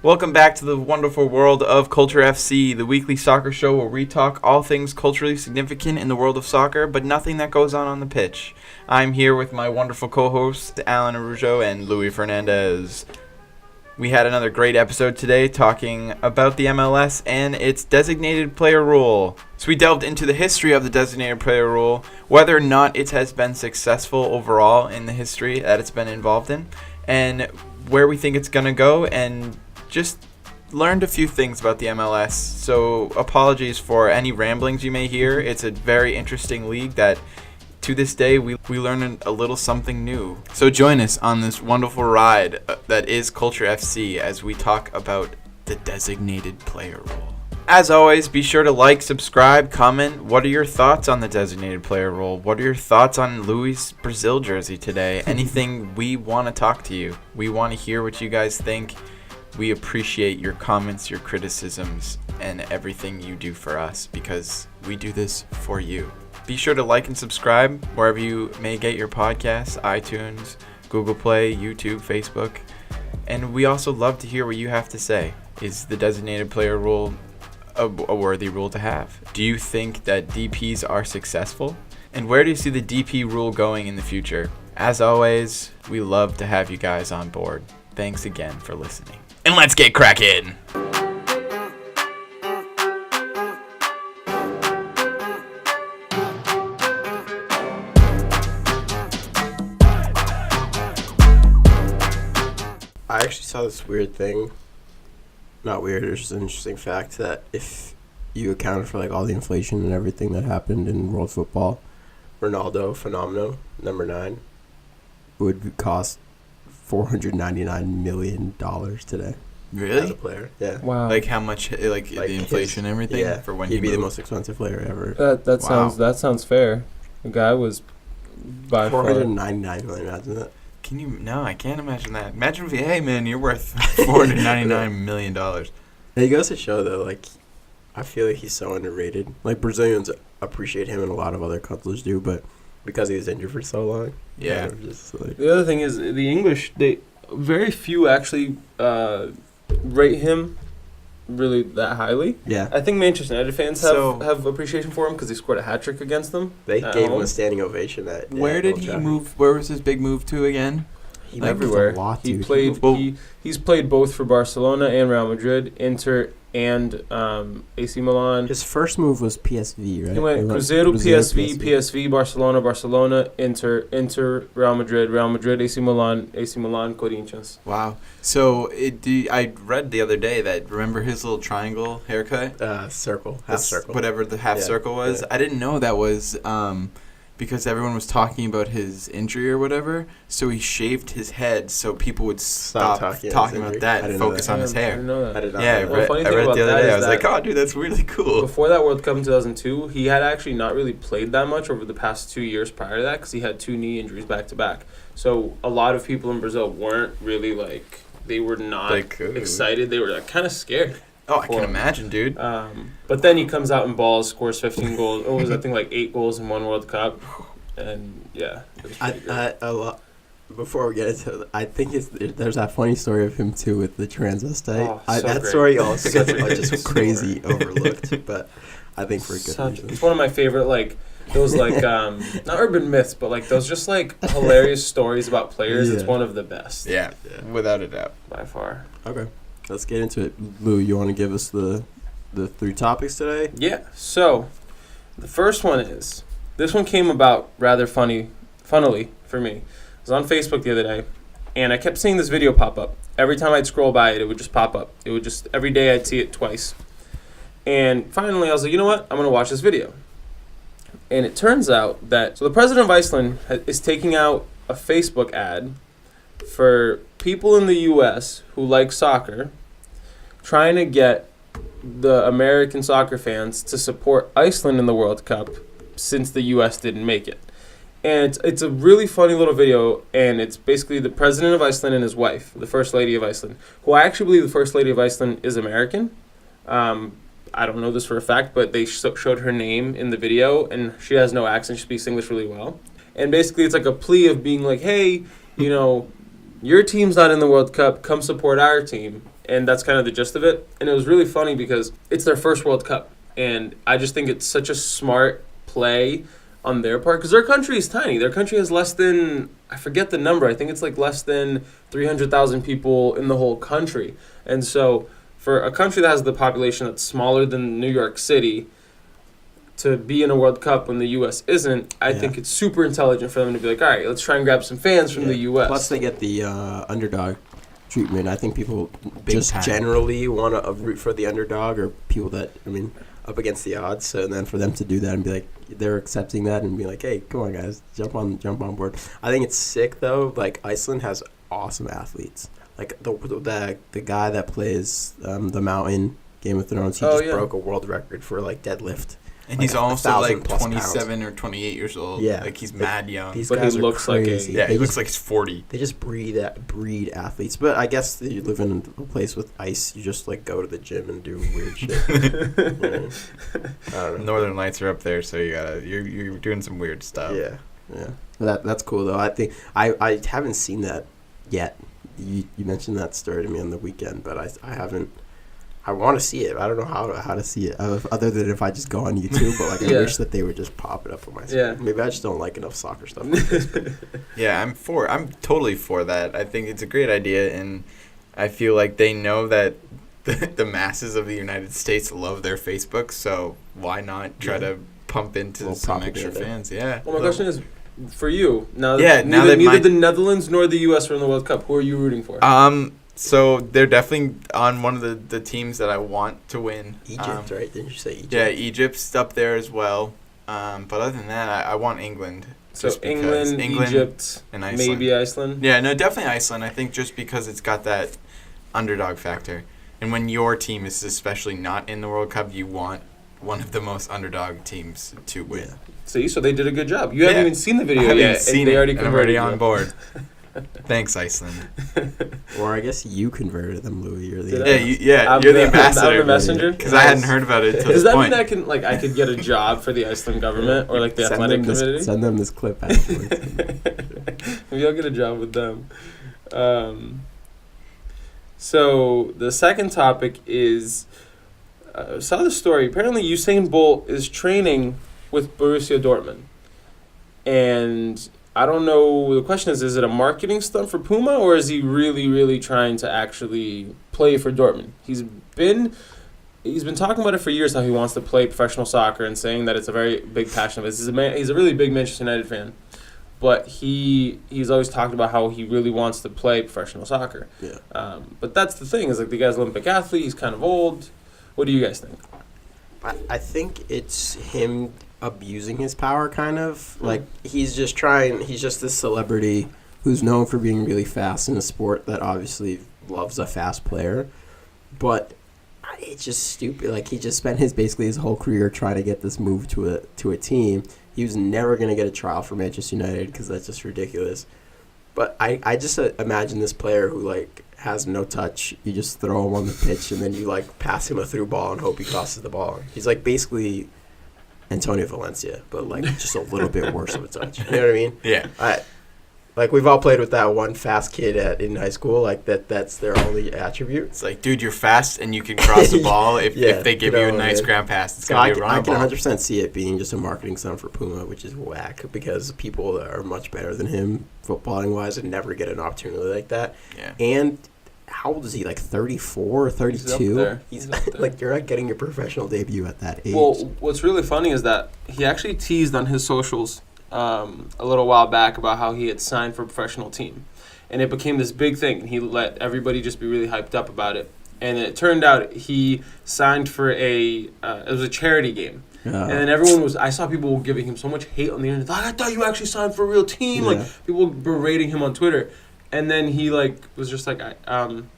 Welcome back to the wonderful world of Culture FC, the weekly soccer show where we talk all things culturally significant in the world of soccer, but nothing that goes on the pitch. I'm here with my wonderful co-hosts, Alan Arujo and Louis Fernandez. We had another great episode today talking about the MLS and its designated player rule. So we delved into the history of the designated player rule, whether or not it has been successful overall in the history that it's been involved in, and where we think it's going to go, and just learned a few things about the MLS. So apologies for any ramblings you may hear. It's a very interesting league that to this day we learn a little something new. So join us on this wonderful ride that is Culture FC as we talk about the designated player rule. As always, be sure to like, subscribe, comment. What are your thoughts on the designated player rule? What are your thoughts on Louis' Brazil jersey today? Anything, we want to talk to you. We want to hear what you guys think. We appreciate your comments, your criticisms, and everything you do for us because we do this for you. Be sure to like and subscribe wherever you may get your podcasts, iTunes, Google Play, YouTube, Facebook. And we also love to hear what you have to say. Is the designated player rule a worthy rule to have? Do you think that DPs are successful? And where do you see the DP rule going in the future? As always, we love to have you guys on board. Thanks again for listening. And let's get cracking! I actually saw this weird thing. Not weird, it's just an interesting fact that if you accounted for like all the inflation and everything that happened in world football, Ronaldo, Phenomenal, number 9, would cost $499 million today. Really? As a player, yeah. Wow. Like how much, like the inflation and everything? Yeah, for when he'd be moved? the most expensive player ever. That sounds fair. The guy was by far. $499 million, imagine that. Can you? No, I can't imagine that. Imagine if, hey man, you're worth $499 million. It goes to show though, like, I feel like he's so underrated. Like, Brazilians appreciate him and a lot of other countries do, but because he was injured for so long. Yeah. Just like, The other thing is the English. Very few actually rate him really that highly. yeah. I think Manchester United fans have appreciation for him because he scored a hat trick against them. They at gave home. him a standing ovation. Where did he move? Where was his big move to again? He Like, moved Everywhere. a lot, He dude. played. He's played both for Barcelona and Real Madrid, Inter, and AC Milan. His first move was PSV, right? He went Cruzeiro, PSV, Barcelona, Inter, Real Madrid, AC Milan, Corinthians. Wow. So I read the other day that, remember his little triangle haircut? Circle, half That's circle. whatever the half circle was. Yeah. I didn't know that was because everyone was talking about his injury or whatever. So he shaved his head so people would stop talking about that and focus on his I hair. didn't know that. I did not Yeah, know I that. read the other day. I was like, oh, dude, that's really cool. Before that World Cup in 2002, he had actually not really played that much over the past 2 years prior to that because he had 2 knee injuries back to back. So a lot of people in Brazil weren't really they were not excited. They were kind of scared. Oh, I can imagine, dude. But then he comes out and balls, scores 15 goals. It was, I think, 8 goals in one World Cup. And, yeah, it was pretty good. Before we get into it, I think there's that funny story of him, too, with the transvestite. Oh, so that great. story also gets just Great crazy overlooked, but I think for a good reason. It's one of my favorite, those, not urban myths, but, those just, hilarious stories about players. Yeah. It's one of the best. Yeah, without a doubt. By far. Okay, let's get into it. Lou, you want to give us the 3 topics today? Yeah, so the first one is, this one came about rather funnily for me. I was on Facebook the other day, and I kept seeing this video pop up. Every time I'd scroll by it, it would just pop up. It would just, every day I'd see it twice. And finally, I was like, you know what? I'm going to watch this video. And it turns out that, so the president of Iceland is taking out a Facebook ad for people in the U.S. who like soccer, trying to get the American soccer fans to support Iceland in the World Cup since the U.S. didn't make it. And it's a really funny little video, and it's basically the president of Iceland and his wife, the first lady of Iceland, who I actually believe the first lady of Iceland is American. I don't know this for a fact, but they showed her name in the video, and she has no accent. She speaks English really well. And basically it's like a plea of being like, hey, your team's not in the World Cup, come support our team. and that's kind of the gist of it. And it was really funny because it's their first World Cup, and I just think it's such a smart play on their part because their country is tiny. Their country has less than, I forget the number, I think it's like less than 300,000 people in the whole country. And so for a country that has the population that's smaller than New York City to be in a World Cup when the U.S. isn't, I think it's super intelligent for them to be like, all right, let's try and grab some fans from the U.S. Plus they get the underdog treatment. I think people Big just time. generally want to root for the underdog or people that, up against the odds. So then for them to do that and be like, they're accepting that and be like, hey, come on, guys, jump on board. I think it's sick, though. Like, Iceland has awesome athletes. Like, the guy that plays the Mountain Game of Thrones, he broke a world record for, like, deadlift. And like he's also like 1,000+ 27 or 28 years old. Yeah. Like, he's mad young. These But he guys looks are like crazy. He looks like he's 40. They just breed athletes. But I guess you live in a place with ice, you just, like, go to the gym and do weird shit. I don't know. Northern Lights are up there, so you're doing some weird stuff. Yeah. That's cool, though. I think I haven't seen that yet. You mentioned that story to me on the weekend, but I haven't. I want to see it. I don't know how to see it other than if I just go on YouTube. But like I wish that they would just pop it up on my screen. Yeah. Maybe I just don't like enough soccer stuff like this. But Yeah, I'm totally for that. I think it's a great idea, and I feel like they know that the masses of the United States love their Facebook, so why not try to pump into Little some extra propaganda. fans? Yeah. Well, my question is, for you, now that neither the Netherlands nor the U.S. are in the World Cup, who are you rooting for? So they're definitely on one of the teams that I want to win. Egypt, right? Didn't you say Egypt? Yeah, Egypt's up there as well. But other than that, I want England. So just because England, Egypt, and Iceland. maybe Iceland. Yeah, no, definitely Iceland. I think just because it's got that underdog factor. And when your team is especially not in the World Cup, you want one of the most underdog teams to win. Yeah. See, so they did a good job. You haven't even seen the video I haven't yet. even seen and they it, already and I'm converted already you. on board. Thanks, Iceland. Or I guess you converted them, Louis. You're the Yeah, you're the ambassador. I'm the messenger. Because I hadn't heard about it until Does this that point. mean I could get a job for the Iceland government or like the Send athletic them committee? Send them this clip afterwards. Maybe I'll get a job with them. So the second topic is, saw the story. Apparently Usain Bolt is training with Borussia Dortmund. And I don't know, the question is it a marketing stunt for Puma or is he really, really trying to actually play for Dortmund? He's been talking about it for years, how he wants to play professional soccer and saying that it's a very big passion of his. He's a really big Manchester United fan. But he's always talked about how he really wants to play professional soccer. Yeah. But that's the thing, is like the guy's an Olympic athlete, he's kind of old. What do you guys think? I think it's him abusing his power, kind of. Like, he's just this celebrity who's known for being really fast in a sport that obviously loves a fast player. But it's just stupid. Like, he just spent basically his whole career trying to get this move to a team. He was never going to get a trial for Manchester United because that's just ridiculous. But I just imagine this player who, like, has no touch. You just throw him on the pitch, and then you, like, pass him a through ball and hope he crosses the ball. He's, like, basically Antonio Valencia, but, like, just a little bit worse of a touch. You know what I mean? Yeah. Like, we've all played with that one fast kid in high school. Like, that's their only attribute. It's like, dude, you're fast and you can cross the ball. If they give you a nice ground pass, it's going to be a I run can ball. 100% see it being just a marketing stunt for Puma, which is whack because people that are much better than him, footballing-wise, and never get an opportunity like that. Yeah. And how old is he? Like 34 or 32? He's up there. He's up there. like, you're not getting your professional debut at that age. Well, what's really funny is that he actually teased on his socials a little while back about how he had signed for a professional team. And it became this big thing. And he let everybody just be really hyped up about it. And it turned out he signed for it was a charity game. And then I saw people giving him so much hate on the internet. Like, I thought you actually signed for a real team. Yeah. Like, people berating him on Twitter. And then he, like, was just like, I'm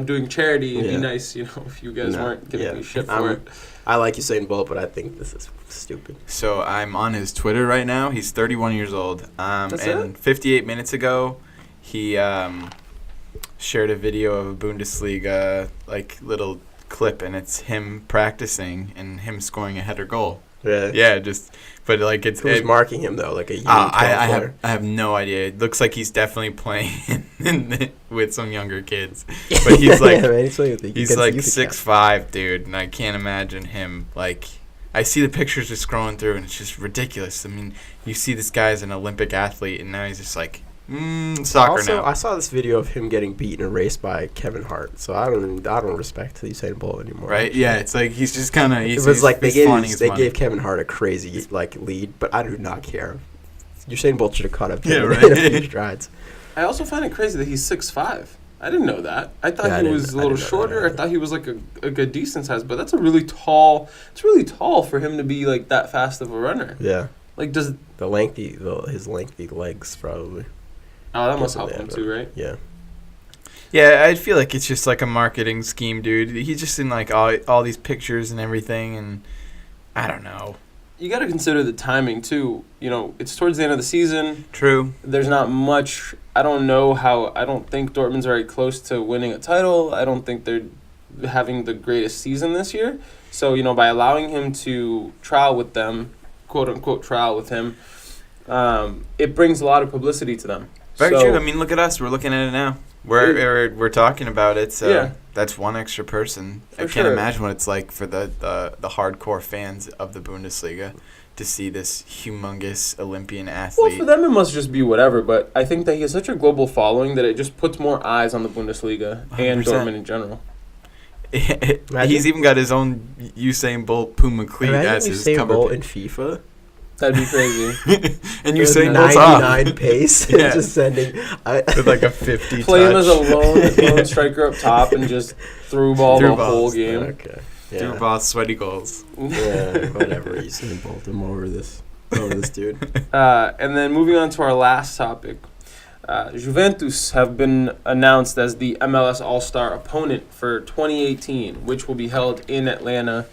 doing charity. It'd be nice, if you guys weren't giving me shit for it. I like Usain Bolt, but I think this is stupid. So I'm on his Twitter right now. He's 31 years old. And 58 minutes ago, he shared a video of a Bundesliga little clip, and it's him practicing and him scoring a header goal. Really? Yeah, but like it's. Who's marking him though? Like a I have no idea. It looks like he's definitely playing with some younger kids, but he's like yeah, man, he's like 6'5", dude, and I can't imagine him like. I see the pictures just scrolling through, and it's just ridiculous. I mean, you see this guy as an Olympic athlete, and now he's just like, soccer also, now. I saw this video of him getting beat in a race by Kevin Hart, so I don't respect Usain Bolt anymore. Right? Yeah, it's like he's just kind of. It was like they gave Kevin Hart a crazy like lead, but I do not care. Usain Bolt should have caught up to him in a few strides. I also find it crazy that he's 6'5". I didn't know that. I thought he was a little shorter. I thought he was like a good decent size, but that's a really tall. It's really tall for him to be like that fast of a runner. Yeah. Like does his lengthy legs probably. Oh, that must help him too, right? Yeah. Yeah, I feel like it's just like a marketing scheme, dude. He's just in like all these pictures and everything, and I don't know. You got to consider the timing too. You know, it's towards the end of the season. True. There's not much. I don't think Dortmund's very close to winning a title. I don't think they're having the greatest season this year. So, you know, by allowing him to trial with them, quote unquote trial with him, it brings a lot of publicity to them. Very true. I mean, look at us. We're looking at it now. We're talking about it. So yeah. That's one extra person. I can't sure. imagine what it's like for the hardcore fans of the Bundesliga to see this humongous Olympian athlete. Well, for them it must just be whatever, but I think that he has such a global following that it just puts more eyes on the Bundesliga 100%. And Dortmund in general. He's even got his own Usain Bolt Puma cleat as his cover. Usain Bolt in FIFA. That'd be crazy. And Usain Bolt's off. 99 pace. Yeah. Just sending. With like a 50 Play him touch. as a lone striker up top and just through ball the whole game. Okay. Yeah. Through ball, sweaty goals. Yeah, whatever. Usain Bolt him over this dude. And then moving on to our last topic. Juventus have been announced as the MLS All-Star opponent for 2018, which will be held in Atlanta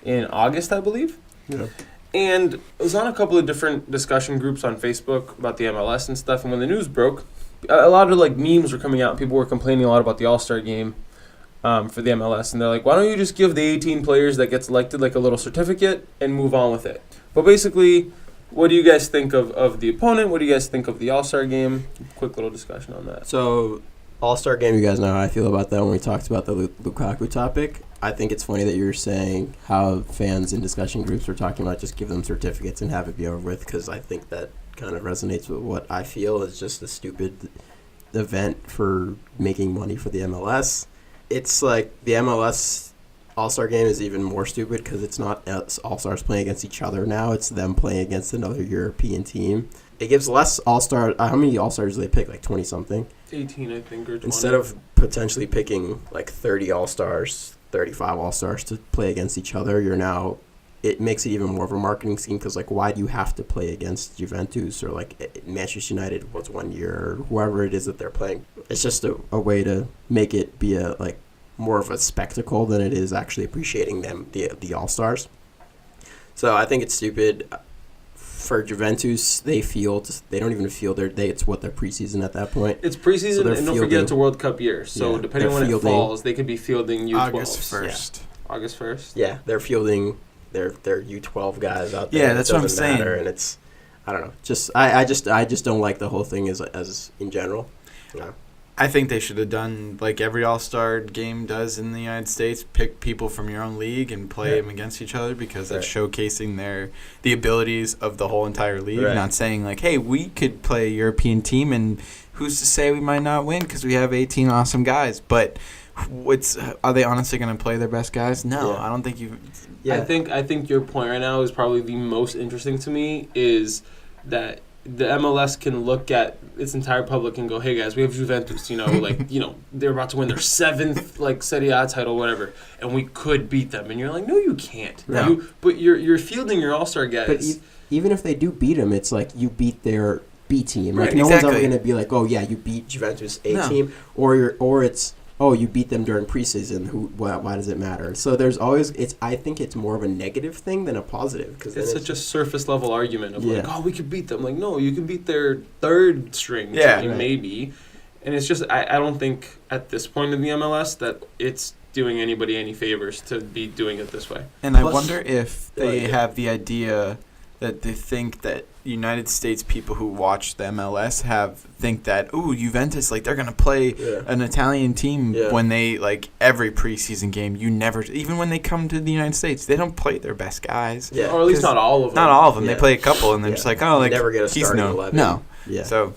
in August, I believe. Yeah. And I was on a couple of different discussion groups on Facebook about the MLS and stuff, and when the news broke, a lot of like memes were coming out, and people were complaining a lot about the All-Star game for the MLS, and they're like, why don't you just give the 18 players that get selected like a little certificate and move on with it? But basically, what do you guys think of the opponent? What do you guys think of the All-Star game? Quick little discussion on that. So, All-Star game, you guys know how I feel about that when we talked about the Lukaku topic. I think it's funny that you're saying how fans in discussion groups were talking about just give them certificates and have it be over with, because I think that kind of resonates with what I feel is just a stupid event for making money for the MLS. It's like the MLS All-Star game is even more stupid because it's not All-Stars playing against each other now. It's them playing against another European team. It gives less All-Star. How many All-Stars do they pick? Like 20-something? 18, I think, or 20. Instead of potentially picking like 30 All-Stars, 35 All-Stars to play against each other, it makes it even more of a marketing scheme because, like, why do you have to play against Juventus or, like, Manchester United was 1 year or whoever it is that they're playing? It's just a way to make it be more of a spectacle than it is actually appreciating them, the All-Stars. So I think it's stupid. For Juventus, they don't even field it's their preseason at that point. It's preseason, so and don't forget it's a World Cup year. So depending on when it falls, they could be fielding U12s. August 1st. Yeah. August 1st? Yeah, they're fielding their U12 guys out there. Yeah, that's what I'm saying. And it's, I don't know. I just don't like the whole thing as in general. Yeah. I think they should have done like every All-Star game does in the United States, pick people from your own league and play them against each other because that's showcasing the abilities of the whole entire league, not saying like, hey, we could play a European team and who's to say we might not win because we have 18 awesome guys. But are they honestly going to play their best guys? No, I don't think you. Yeah. I think your point right now is probably the most interesting to me is that the MLS can look at its entire public and go, hey guys, we have Juventus, they're about to win their 7th like Serie A title, whatever, and we could beat them. And you're like, no, you can't. No. But you're fielding your All-Star guys. But even if they do beat them, it's like you beat their B team. Like no one's ever going to be like, oh yeah, you beat Juventus A team, or it's you beat them during preseason. Why does it matter? So there's always I think it's more of a negative thing than a positive because it's such a surface level argument of like, oh, we could beat them. Like, no, you can beat their 3rd string team maybe. And it's just I don't think at this point in the MLS that it's doing anybody any favors to be doing it this way. And I Plus- wonder if they yeah. have the idea that they think that United States people who watch the MLS think that, ooh, Juventus, like, they're going to play Yeah. an Italian team Yeah. when they, like, every preseason game, even when they come to the United States, they don't play their best guys. Yeah. Or at least not all of them. Not all of them. Yeah. They play a couple, and they're Yeah. just like, oh, like, Never get a he's starting no. 11. No. Yeah. So,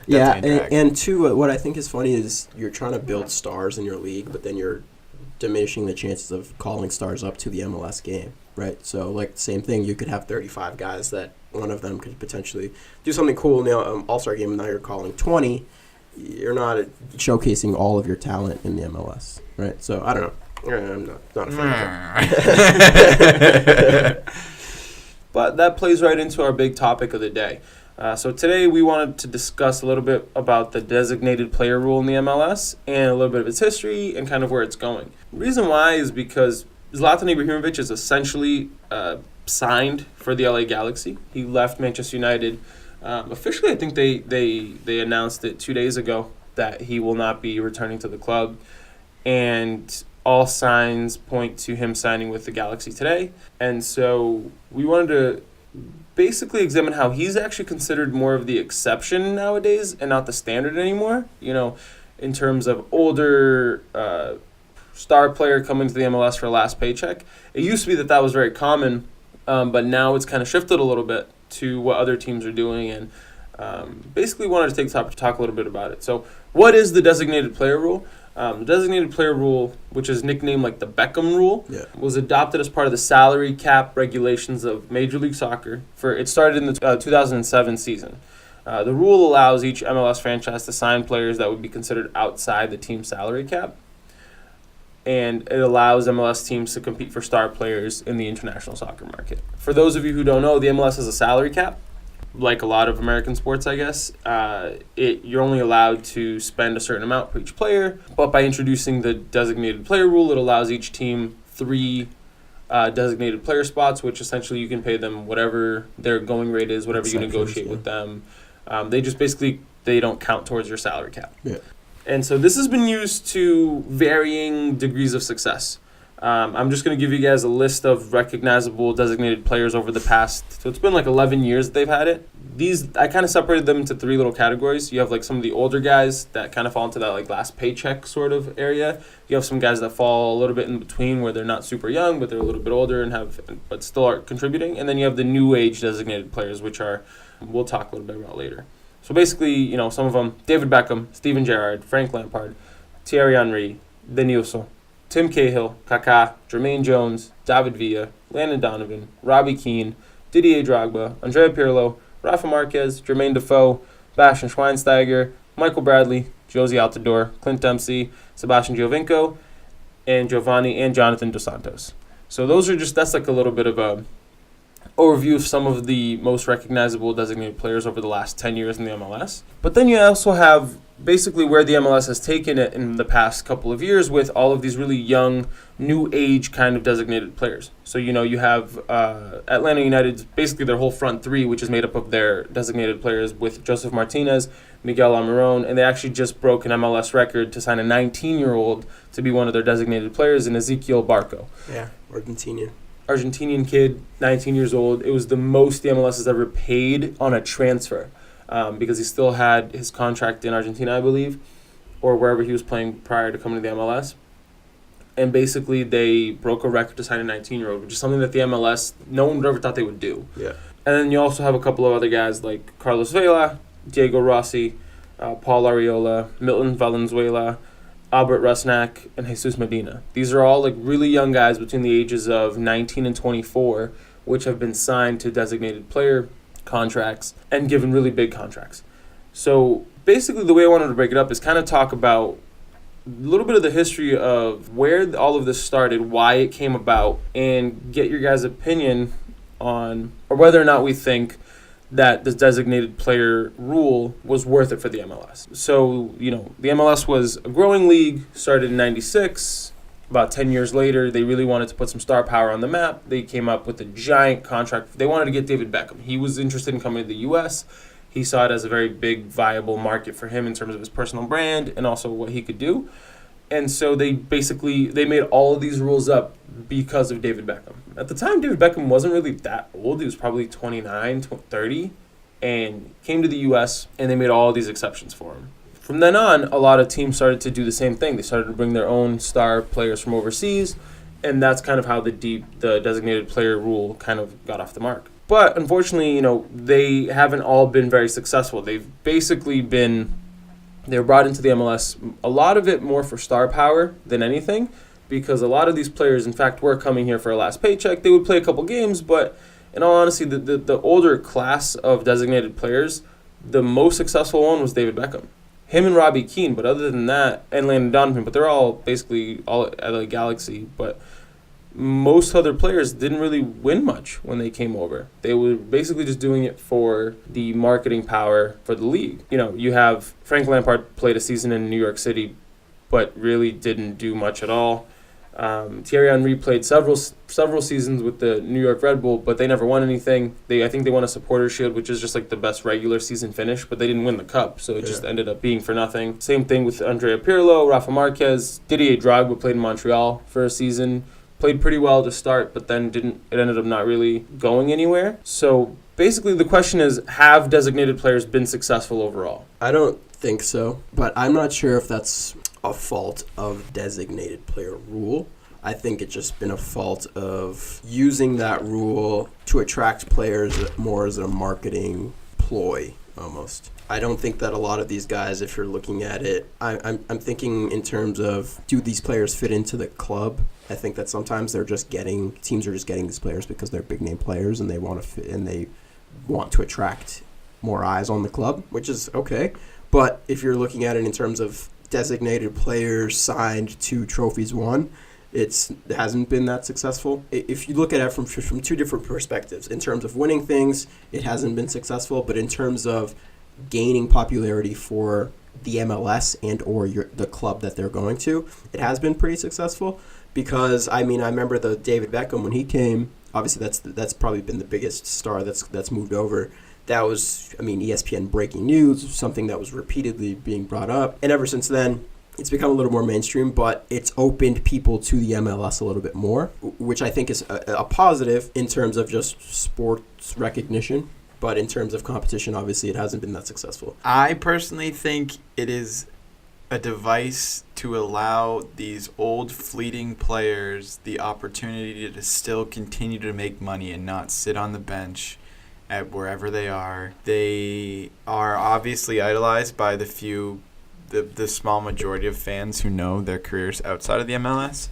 Yeah, that's incorrect. and two, what I think is funny is you're trying to build stars in your league, but then you're diminishing the chances of calling stars up to the MLS game, right? So, like, same thing, you could have 35 guys that one of them could potentially do something cool in the All-Star game, and now you're calling 20. You're not showcasing all of your talent in the MLS, right? So, I don't know. I'm not a fan. But that plays right into our big topic of the day. So today we wanted to discuss a little bit about the designated player rule in the MLS and a little bit of its history and kind of where it's going. The reason why is because Zlatan Ibrahimovic is essentially signed for the LA Galaxy. He left Manchester United. Officially, I think they announced it 2 days ago that he will not be returning to the club. And all signs point to him signing with the Galaxy today. And so we wanted to basically examine how he's actually considered more of the exception nowadays and not the standard anymore. You know, in terms of older star player coming to the MLS for a last paycheck. It used to be that was very common, but now it's kind of shifted a little bit to what other teams are doing, and basically wanted to take time to talk a little bit about it. So what is the designated player rule? The designated player rule, which is nicknamed like the Beckham Rule, was adopted as part of the salary cap regulations of Major League Soccer. It started in the 2007 season. The rule allows each MLS franchise to sign players that would be considered outside the team's salary cap, and it allows MLS teams to compete for star players in the international soccer market. For those of you who don't know, the MLS has a salary cap. Like a lot of American sports, I guess, you're only allowed to spend a certain amount for each player. But by introducing the designated player rule, it allows each team 3 designated player spots, which essentially you can pay them whatever their going rate is, whatever you negotiate with them. They just basically, they don't count towards your salary cap. Yeah. And so this has been used to varying degrees of success. I'm just going to give you guys a list of recognizable designated players over the past. So it's been like 11 years that they've had it. I kind of separated them into 3 little categories. You have like some of the older guys that kind of fall into that like last paycheck sort of area. You have some guys that fall a little bit in between where they're not super young, but they're a little bit older but still are contributing. And then you have the new age designated players, which we'll talk a little bit about later. So basically, you know, some of them: David Beckham, Steven Gerrard, Frank Lampard, Thierry Henry, Denilson, Tim Cahill, Kaká, Jermaine Jones, David Villa, Landon Donovan, Robbie Keane, Didier Drogba, Andrea Pirlo, Rafa Marquez, Jermaine Defoe, Bastian Schweinsteiger, Michael Bradley, Josie Altidore, Clint Dempsey, Sebastian Giovinco, and Giovanni and Jonathan Dos Santos. So that's like a little bit of a overview of some of the most recognizable designated players over the last 10 years in the MLS. But then you also have basically where the MLS has taken it in the past couple of years with all of these really young, new age kind of designated players. So, you know, you have Atlanta United's basically their whole front 3, which is made up of their designated players with Josef Martinez, Miguel Almiron, and they actually just broke an MLS record to sign a 19-year-old to be one of their designated players in Ezequiel Barco. Yeah, Argentinian kid, 19 years old. It was the most the MLS has ever paid on a transfer because he still had his contract in Argentina, I believe, or wherever he was playing prior to coming to the MLS. And basically they broke a record to sign a 19-year-old, which is something that the MLS, no one ever thought they would do. Yeah. And then you also have a couple of other guys like Carlos Vela, Diego Rossi, Paul Arriola, Milton Valenzuela, Albert Rusnak, and Jesus Medina. These are all like really young guys between the ages of 19 and 24, which have been signed to designated player contracts and given really big contracts. So basically the way I wanted to break it up is kind of talk about a little bit of the history of where all of this started, why it came about, and get your guys' opinion on or whether or not we think that this designated player rule was worth it for the MLS. So, you know, the MLS was a growing league, started in 96. About 10 years later, they really wanted to put some star power on the map. They came up with a giant contract. They wanted to get David Beckham. He was interested in coming to the U.S. He saw it as a very big, viable market for him in terms of his personal brand and also what he could do. And so they made all of these rules up because of David Beckham. At the time, David Beckham wasn't really that old. He was probably 29, 30, and came to the U.S., and they made all these exceptions for him. From then on, a lot of teams started to do the same thing. They started to bring their own star players from overseas, and that's kind of how the designated player rule kind of got off the mark. But unfortunately, they haven't all been very successful. They were brought into the MLS, a lot of it more for star power than anything, because a lot of these players, in fact, were coming here for a last paycheck. They would play a couple games, but in all honesty, the older class of designated players, the most successful one was David Beckham. Him and Robbie Keane, but other than that, and Landon Donovan, but they're all basically all at LA Galaxy, but most other players didn't really win much when they came over. They were basically just doing it for the marketing power for the league. You have Frank Lampard played a season in New York City, but really didn't do much at all. Thierry Henry played several seasons with the New York Red Bull, but they never won anything. I think they won a Supporters' Shield, which is just like the best regular season finish, but they didn't win the cup, so it just ended up being for nothing. Same thing with Andrea Pirlo, Rafa Marquez. Didier Drogba played in Montreal for a season. Played pretty well to start, but then it ended up not really going anywhere. So basically the question is, have designated players been successful overall? I don't think so, but I'm not sure if that's a fault of designated player rule. I think it's just been a fault of using that rule to attract players more as a marketing ploy almost. I don't think that a lot of these guys, if you're looking at it, I'm thinking in terms of, do these players fit into the club? I think that sometimes teams are just getting these players because they're big name players and they want to fit, and they want to attract more eyes on the club, which is okay. But if you're looking at it in terms of designated players signed to trophies won, it hasn't been that successful. If you look at it from two different perspectives, in terms of winning things, it hasn't been successful, but in terms of gaining popularity for the MLS and or the club that they're going to, it has been pretty successful. Because I remember the David Beckham when he came. Obviously, that's probably been the biggest star that's moved over. That was, ESPN breaking news, something that was repeatedly being brought up, and ever since then, it's become a little more mainstream. But it's opened people to the MLS a little bit more, which I think is a positive in terms of just sports recognition. But in terms of competition, obviously, it hasn't been that successful. I personally think it is a device to allow these old fleeting players the opportunity to still continue to make money and not sit on the bench at wherever they are. They are obviously idolized by the small majority of fans who know their careers outside of the MLS.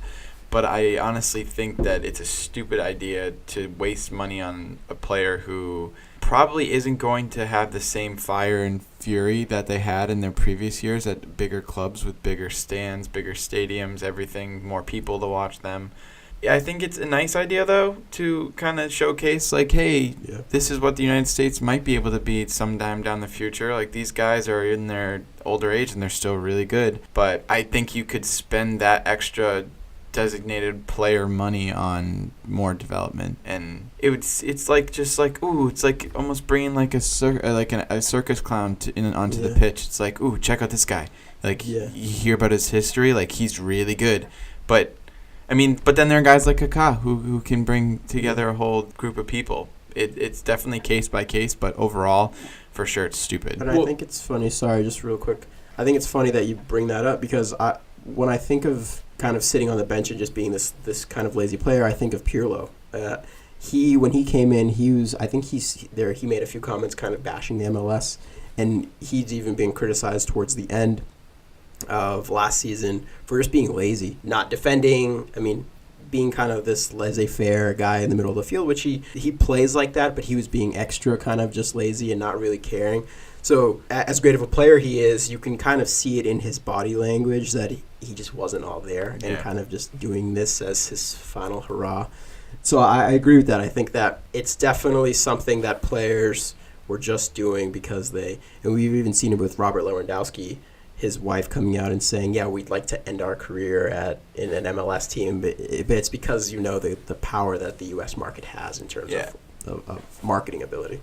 But I honestly think that it's a stupid idea to waste money on a player who probably isn't going to have the same fire and fury that they had in their previous years at bigger clubs with bigger stands, bigger stadiums, everything, more people to watch them. I think it's a nice idea, though, to kind of showcase, this is what the United States might be able to be sometime down the future. Like, these guys are in their older age and they're still really good. But I think you could spend that extra designated player money on more development, and it's like almost bringing a circus clown onto the pitch. It's like, ooh, check out this guy. You hear about his history, he's really good. But then there are guys like Kaká who can bring together a whole group of people. It's definitely case by case, but overall, for sure, it's stupid. But I think it's funny. Sorry, just real quick. I think it's funny that you bring that up because when I think of kind of sitting on the bench and just being this kind of lazy player, I think of Pirlo. When he came in, he made a few comments kind of bashing the MLS, and he's even been criticized towards the end of last season for just being lazy, not defending. Being kind of this laissez-faire guy in the middle of the field, which he plays like that, but he was being extra kind of just lazy and not really caring. So as great of a player he is, you can kind of see it in his body language that he just wasn't all there and kind of just doing this as his final hurrah. So I agree with that. I think that it's definitely something that players were just doing because and we've even seen it with Robert Lewandowski, his wife coming out and saying, yeah, we'd like to end our career in an MLS team, but it's because the power that the U.S. market has in terms of marketing ability.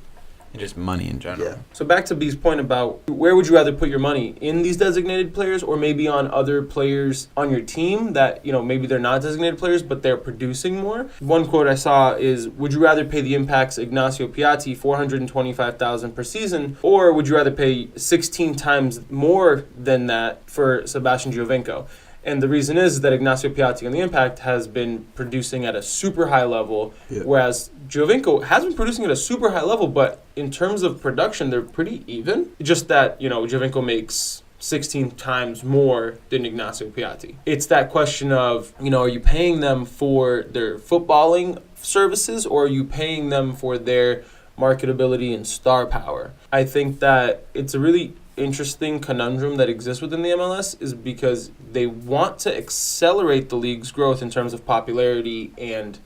And just money in general. Yeah. So back to B's point about where would you rather put your money, in these designated players or maybe on other players on your team that, maybe they're not designated players but they're producing more. One quote I saw is, would you rather pay the Impact's Ignacio Piatti $425,000 per season, or would you rather pay 16 times more than that for Sebastian Giovinco? And the reason is that Ignacio Piatti on the Impact has been producing at a super high level, whereas Giovinco has been producing at a super high level, but in terms of production, they're pretty even. Just that, Giovinco makes 16 times more than Ignacio Piatti. It's that question of, are you paying them for their footballing services, or are you paying them for their marketability and star power? I think that it's a really interesting conundrum that exists within the MLS, is because they want to accelerate the league's growth in terms of popularity and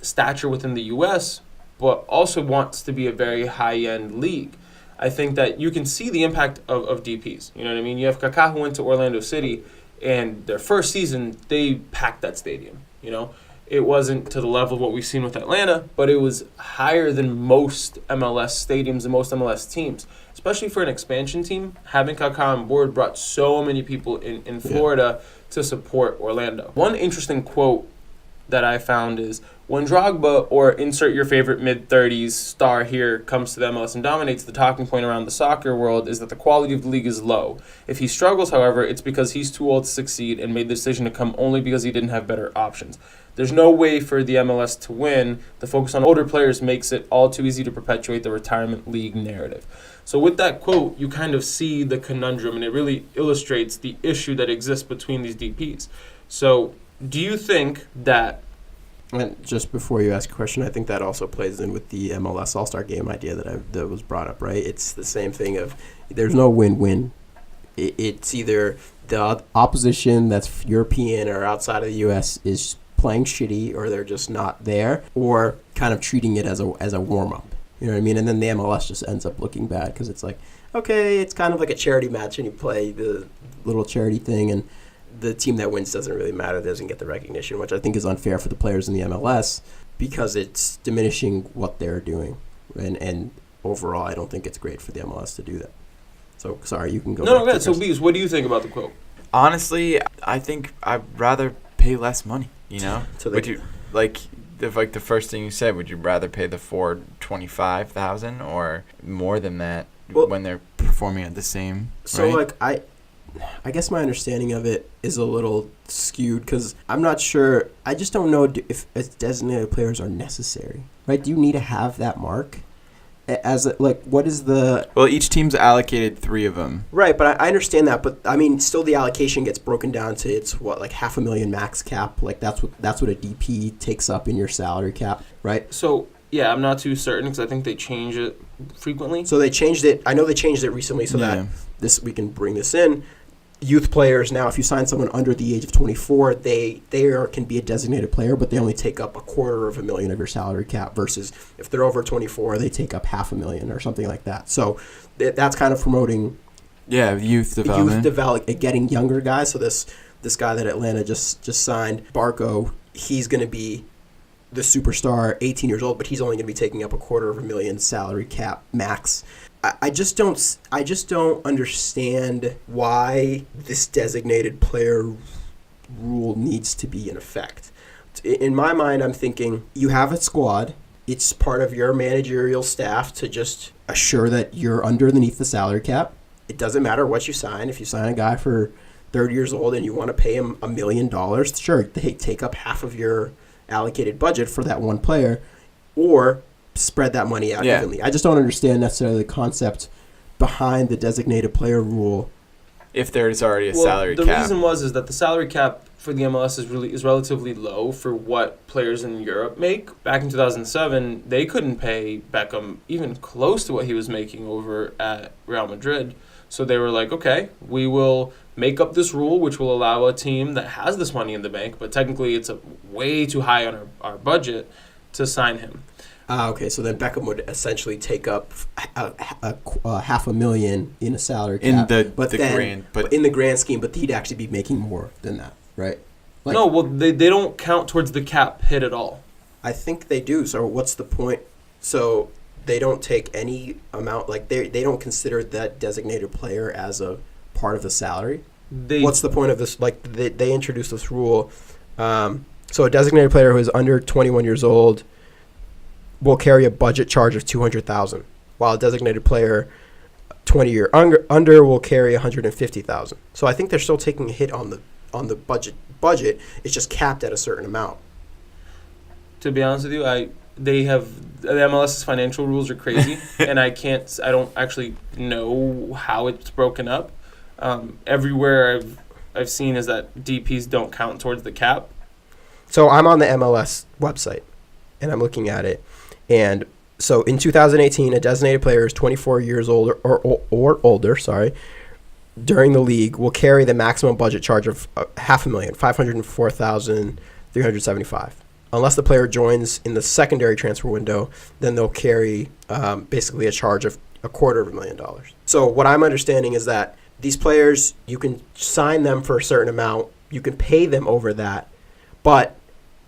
stature within the U.S., but also wants to be a very high-end league. I think that you can see the impact of DPs. You know what I mean? You have Kaká, who went to Orlando City, and their first season, they packed that stadium, It wasn't to the level of what we've seen with Atlanta, but it was higher than most MLS stadiums and most MLS teams. Especially for an expansion team, having Kaká on board brought so many people in Florida to support Orlando. One interesting quote that I found is, when Drogba, or insert your favorite mid-30s star here, comes to the MLS and dominates, the talking point around the soccer world is that the quality of the league is low. If he struggles, however, it's because he's too old to succeed and made the decision to come only because he didn't have better options. There's no way for the MLS to win. The focus on older players makes it all too easy to perpetuate the retirement league narrative. So with that quote, you kind of see the conundrum, and it really illustrates the issue that exists between these DPs. So do you think that... And just before you ask a question, I think that also plays in with the MLS All-Star Game idea that was brought up, right? It's the same thing of there's no win-win. It's either the opposition that's European or outside of the U.S. is playing shitty, or they're just not there, or kind of treating it as a warm-up. You know what I mean? And then the MLS just ends up looking bad because it's like, okay, it's kind of like a charity match, and you play the little charity thing, and the team that wins doesn't really matter, doesn't get the recognition, which I think is unfair for the players in the MLS because it's diminishing what they're doing. And overall, I don't think it's great for the MLS to do that. So, sorry, you can go. No, so Bees, what do you think about the quote? Honestly, I think I'd rather pay less money, So would you, the first thing you said, would you rather pay the $425,000 or more than that when they're performing at the same rate? I guess my understanding of it is a little skewed because I'm not sure. I just don't know if designated players are necessary, right? Do you need to have that mark? What is the... Well, each team's allocated 3 of them. Right, but I understand that. But, I mean, still the allocation gets broken down to it's, $500,000 max cap? That's what a DP takes up in your salary cap, right? So, yeah, I'm not too certain because I think they change it frequently. So they changed it. I know they changed it recently so that we can bring this in. Youth players now, if you sign someone under the age of 24, they can be a designated player, but they only take up $250,000 of your salary cap. Versus if they're over 24, they take up $500,000 or something like that. So that's kind of promoting, youth development, getting younger guys. So this guy that Atlanta just signed, Barco, he's going to be the superstar, 18 years old, but he's only going to be taking up $250,000 salary cap max. I just don't understand why this designated player rule needs to be in effect. In my mind, I'm thinking you have a squad. It's part of your managerial staff to just assure that you're underneath the salary cap. It doesn't matter what you sign. If you sign a guy for 30 years old and you want to pay him $1 million, sure, they take up half of your allocated budget for that one player, or spread that money out evenly. I just don't understand necessarily the concept behind the designated player rule. If there's already a salary cap. The reason is that the salary cap for the MLS is relatively low for what players in Europe make. Back in 2007, they couldn't pay Beckham even close to what he was making over at Real Madrid. So they were like, okay, we will make up this rule, which will allow a team that has this money in the bank, but technically it's way too high on our budget, to sign him. Okay, so then Beckham would essentially take up $500,000 in a salary cap. In the grand scheme, but he'd actually be making more than that, right? They don't count towards the cap hit at all. I think they do. So what's the point? So they don't take any amount, like they don't consider that designated player as a part of the salary. What's the point of this? Like they introduced this rule. So a designated player who is under 21 years old will carry a budget charge of $200,000, while a designated player 20 year under will carry $150,000. So I think they're still taking a hit on the budget. It's just capped at a certain amount. To be honest with you, the MLS's financial rules are crazy, and I don't actually know how it's broken up. Everywhere I've seen is that DPs don't count towards the cap. So I'm on the MLS website, and I'm looking at it. And so in 2018, a designated player is 24 years old or older, during the league will carry the maximum budget charge of $500,000, $504,375. Unless the player joins in the secondary transfer window, then they'll carry basically a charge of $250,000. So what I'm understanding is that these players, you can sign them for a certain amount, you can pay them over that, but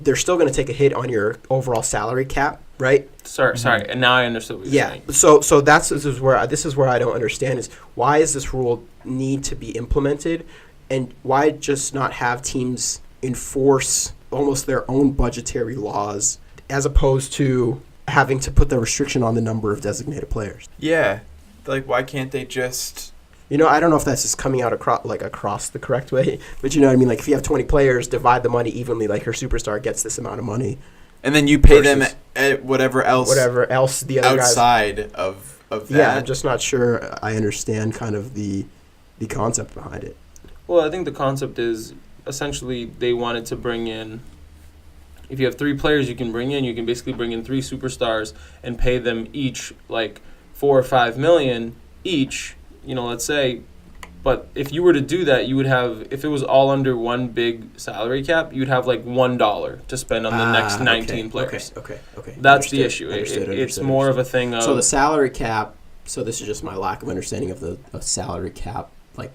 they're still going to take a hit on your overall salary cap, right? Sorry, and now I understood what you're saying. So this is where I don't understand is why is this rule need to be implemented, and why just not have teams enforce almost their own budgetary laws as opposed to having to put the restriction on the number of designated players? Yeah, like why can't they just? I don't know if that's just coming out across the correct way, but you know what I mean? Like, if you have 20 players, divide the money evenly, like your superstar gets this amount of money. And then you pay them at whatever else the other outside guys, of that. Yeah, I'm just not sure I understand kind of the concept behind it. Well, I think the concept is essentially they wanted to bring in, if you have 3 players you can basically bring in 3 superstars and pay them each like $4 or $5 million each, let's say. But if you were to do that, you would have, if it was all under one big salary cap, you'd have like $1 to spend on the next 19 players. Okay. That's the issue. It's more of a thing of... So the salary cap, so this is just my lack of understanding of the salary cap like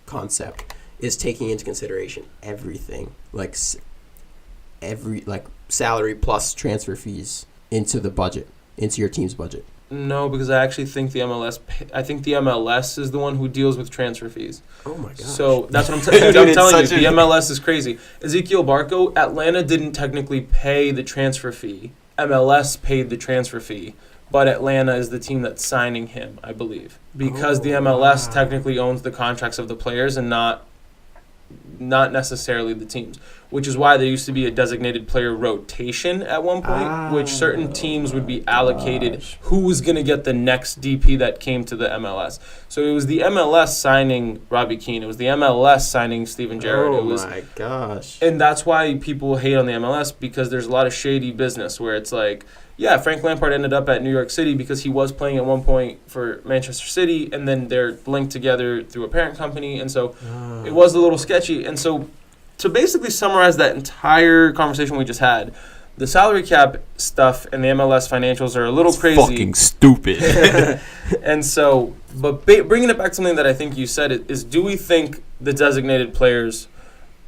concept, is taking into consideration everything, like salary plus transfer fees into the budget, into your team's budget. No, because I actually think the MLS is the one who deals with transfer fees. Oh my gosh. So that's what I'm telling you. The MLS is crazy. Ezequiel Barco, Atlanta didn't technically pay the transfer fee. MLS paid the transfer fee, but Atlanta is the team that's signing him, I believe, because the MLS technically owns the contracts of the players and not necessarily the teams, which is why there used to be a designated player rotation at one point, which certain teams would be allocated who was going to get the next DP that came to the MLS. So it was the MLS signing Robbie Keane. It was the MLS signing Steven Gerrard. Oh my gosh. And that's why people hate on the MLS, because there's a lot of shady business where it's like, yeah, Frank Lampard ended up at New York City because he was playing at one point for Manchester City, and then they're linked together through a parent company, and so it was a little sketchy. And so to basically summarize that entire conversation we just had, the salary cap stuff and the MLS financials are a little crazy. Fucking stupid. And so, but bringing it back to something that I think you said is, do we think the designated players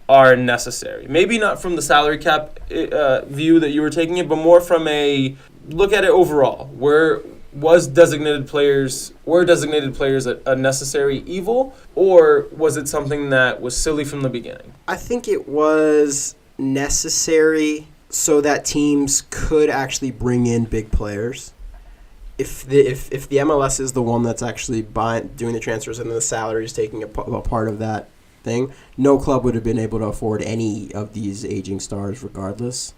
are necessary? Maybe not from the salary cap view that you were taking it, but more from a look at it overall. Were designated players a necessary evil, or was it something that was silly from the beginning? I think it was necessary so that teams could actually bring in big players. If the MLS is the one that's actually doing the transfers and the salary is taking a part of that thing, no club would have been able to afford any of these aging stars regardless,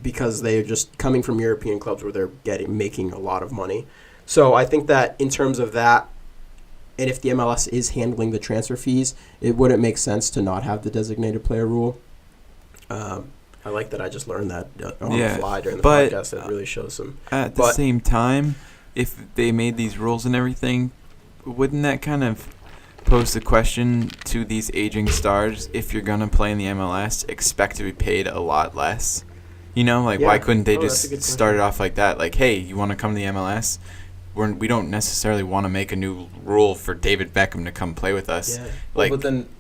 because they're just coming from European clubs where they're making a lot of money. So I think that in terms of that, and if the MLS is handling the transfer fees, it wouldn't make sense to not have the designated player rule. I like that I just learned that on the fly during the podcast. It really shows some. At the same time, if they made these rules and everything, wouldn't that kind of pose the question to these aging stars, if you're going to play in the MLS, expect to be paid a lot less? Why couldn't they just start it off like that? Like, hey, you want to come to the MLS? We don't necessarily want to make a new rule for David Beckham to come play with us. Yeah.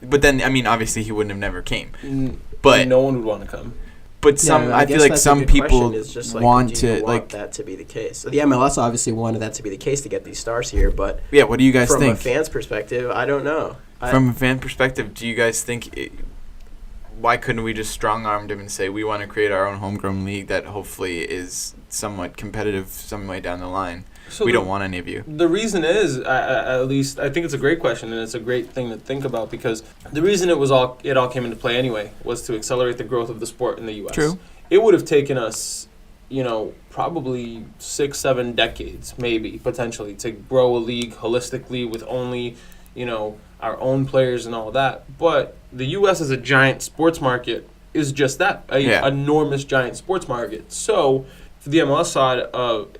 But then, I mean, obviously he wouldn't have never came. But no one would want to come. But I feel like some people want to like that to be the case. So the MLS obviously wanted that to be the case to get these stars here, but yeah, what do you guys think? From a fan's perspective, I don't know. From a fan perspective, do you guys think why couldn't we just strong-armed him and say we want to create our own homegrown league that hopefully is somewhat competitive some way down the line? So we don't want any of you. The reason is, at least, I think it's a great question, and it's a great thing to think about, because the reason it all came into play anyway was to accelerate the growth of the sport in the U.S. True. It would have taken us, probably 6-7 decades, maybe, potentially, to grow a league holistically with only, our own players and all that. But the U.S. as a giant sports market is just that, an enormous giant sports market. So, for the MLS side,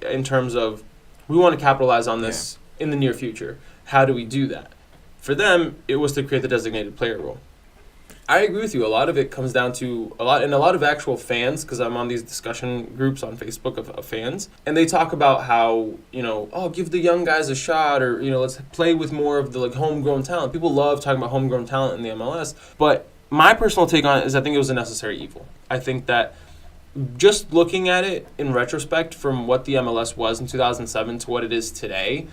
in terms of we want to capitalize on this in the near future. How do we do that? For them, it was to create the designated player rule. I agree with you. A lot of it comes down to a lot of actual fans, because I'm on these discussion groups on Facebook of fans, and they talk about how, give the young guys a shot, or, let's play with more of the homegrown talent. People love talking about homegrown talent in the MLS, but my personal take on it is I think it was a necessary evil. I think that just looking at it in retrospect from what the MLS was in 2007 to what it is today,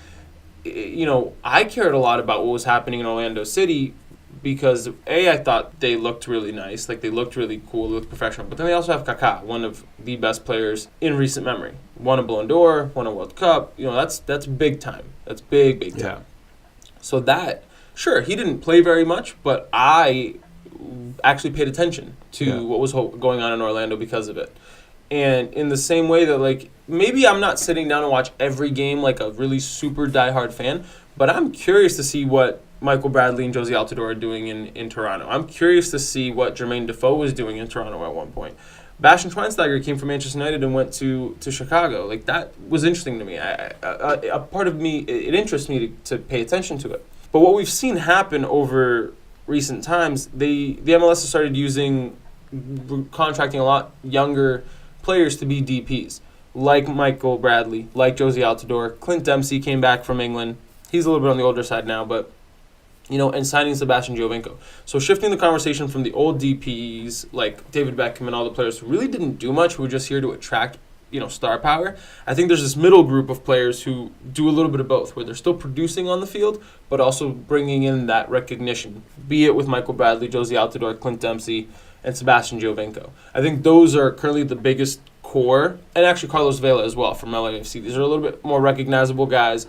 I cared a lot about what was happening in Orlando City because, I thought they looked really nice. Like, they looked really cool, they looked professional. But then they also have Kaká, one of the best players in recent memory. Won a Ballon d'Or, won a World Cup. That's big time. That's big time. So that, sure, he didn't play very much, but I actually paid attention to what was going on in Orlando because of it. And in the same way that, maybe I'm not sitting down and watch every game like a really super diehard fan, but I'm curious to see what Michael Bradley and Josie Altidore are doing in Toronto. I'm curious to see what Jermaine Defoe was doing in Toronto at one point. Bastian Schweinsteiger came from Manchester United and went to Chicago. That was interesting to me. A part of me, it interests me to pay attention to it. But what we've seen happen over recent times, the MLS has started contracting a lot younger players to be DPs, like Michael Bradley, like Josie Altidore. Clint Dempsey came back from England. He's a little bit on the older side now, but, and signing Sebastian Giovinco. So shifting the conversation from the old DPs, like David Beckham and all the players who really didn't do much, who were just here to attract, star power. I think there's this middle group of players who do a little bit of both, where they're still producing on the field, but also bringing in that recognition, be it with Michael Bradley, Josie Altidore, Clint Dempsey, and Sebastian Giovinco. I think those are currently the biggest core, and actually Carlos Vela as well from LAFC. These are a little bit more recognizable guys.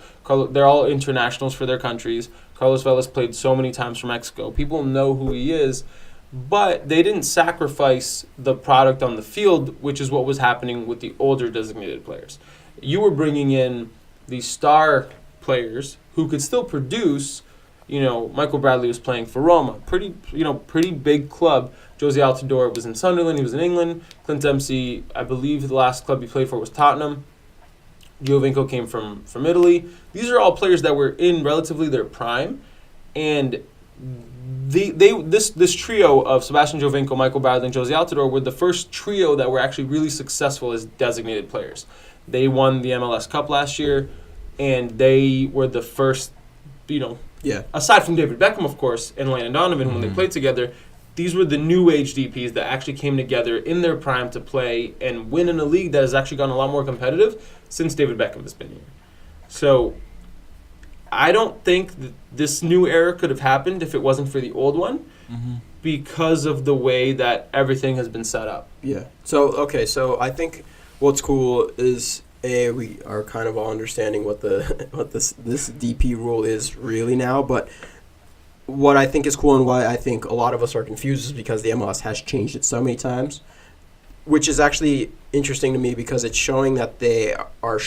They're all internationals for their countries. Carlos Vela's played so many times for Mexico. People know who he is, but they didn't sacrifice the product on the field, which is what was happening with the older designated players. You were bringing in these star players who could still produce. Michael Bradley was playing for Roma, pretty big club. Josie Altidore was in Sunderland, he was in England. Clint Dempsey, I believe the last club he played for was Tottenham. Giovinco came from Italy. These are all players that were in relatively their prime, and this trio of Sebastian Giovinco, Michael Bradley, and Josie Altidore were the first trio that were actually really successful as designated players. They won the MLS Cup last year, and they were the first, aside from David Beckham, of course, and Landon Donovan when they played together, these were the new age DPs that actually came together in their prime to play and win in a league that has actually gotten a lot more competitive since David Beckham has been here. So I don't think that this new era could have happened if it wasn't for the old one, because of the way that everything has been set up. Yeah. So I think what's cool is we are kind of all understanding what this DP rule is really now, but what I think is cool and why I think a lot of us are confused is because the MLS has changed it so many times, which is actually interesting to me because it's showing that they are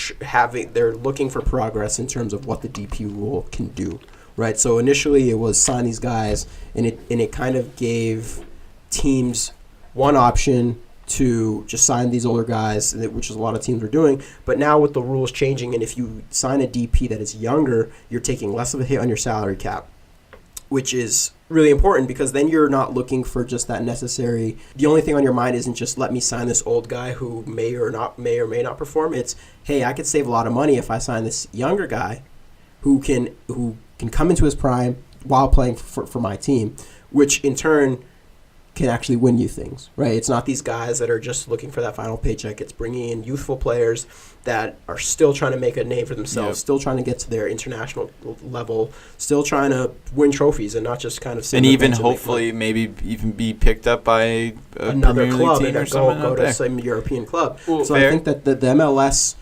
they're looking for progress in terms of what the DP rule can do, right? So initially it was sign these guys, and it kind of gave teams one option to just sign these older guys, which is a lot of teams are doing. But now with the rules changing, and if you sign a DP that is younger, you're taking less of a hit on your salary cap, which is really important because then you're not looking for just that necessary. The only thing on your mind isn't just let me sign this old guy who may or may not perform. It's, hey, I could save a lot of money if I sign this younger guy who can come into his prime while playing for my team, which in turn can actually win you things, right? It's not these guys that are just looking for that final paycheck. It's bringing in youthful players that are still trying to make a name for themselves, still trying to get to their international level, still trying to win trophies and not just kind of sit and on the even bench and make hopefully maybe even be picked up by another Premier League club team and or go to there. some European club. Well, So fair. I think that the MLS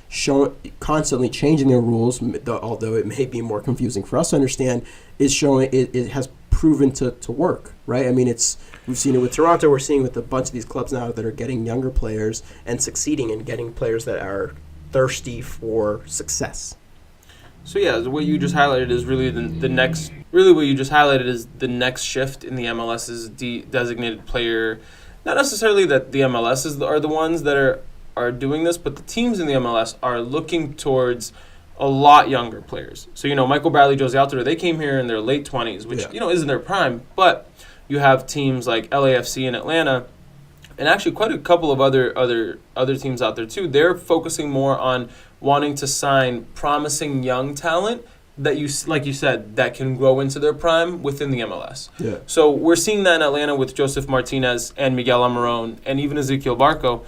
constantly changing their rules, although it may be more confusing for us to understand, is showing it has proven to work, right? I mean, we've seen it with Toronto. We're seeing it with a bunch of these clubs now that are getting younger players and succeeding and getting players that are thirsty for success. So yeah, what you just highlighted is really the next. Really, what you just highlighted is the next shift in the MLS's designated player. Not necessarily that the MLS are the ones that are doing this, but the teams in the MLS are looking towards a lot younger players. So Michael Bradley, Jose Altuve, they came here in their late 20s, which isn't their prime, but you have teams like LAFC and Atlanta, and actually quite a couple of other teams out there too. They're focusing more on wanting to sign promising young talent that like you said, that can grow into their prime within the MLS. Yeah. So we're seeing that in Atlanta with Josef Martinez and Miguel Almiron and even Ezequiel Barco.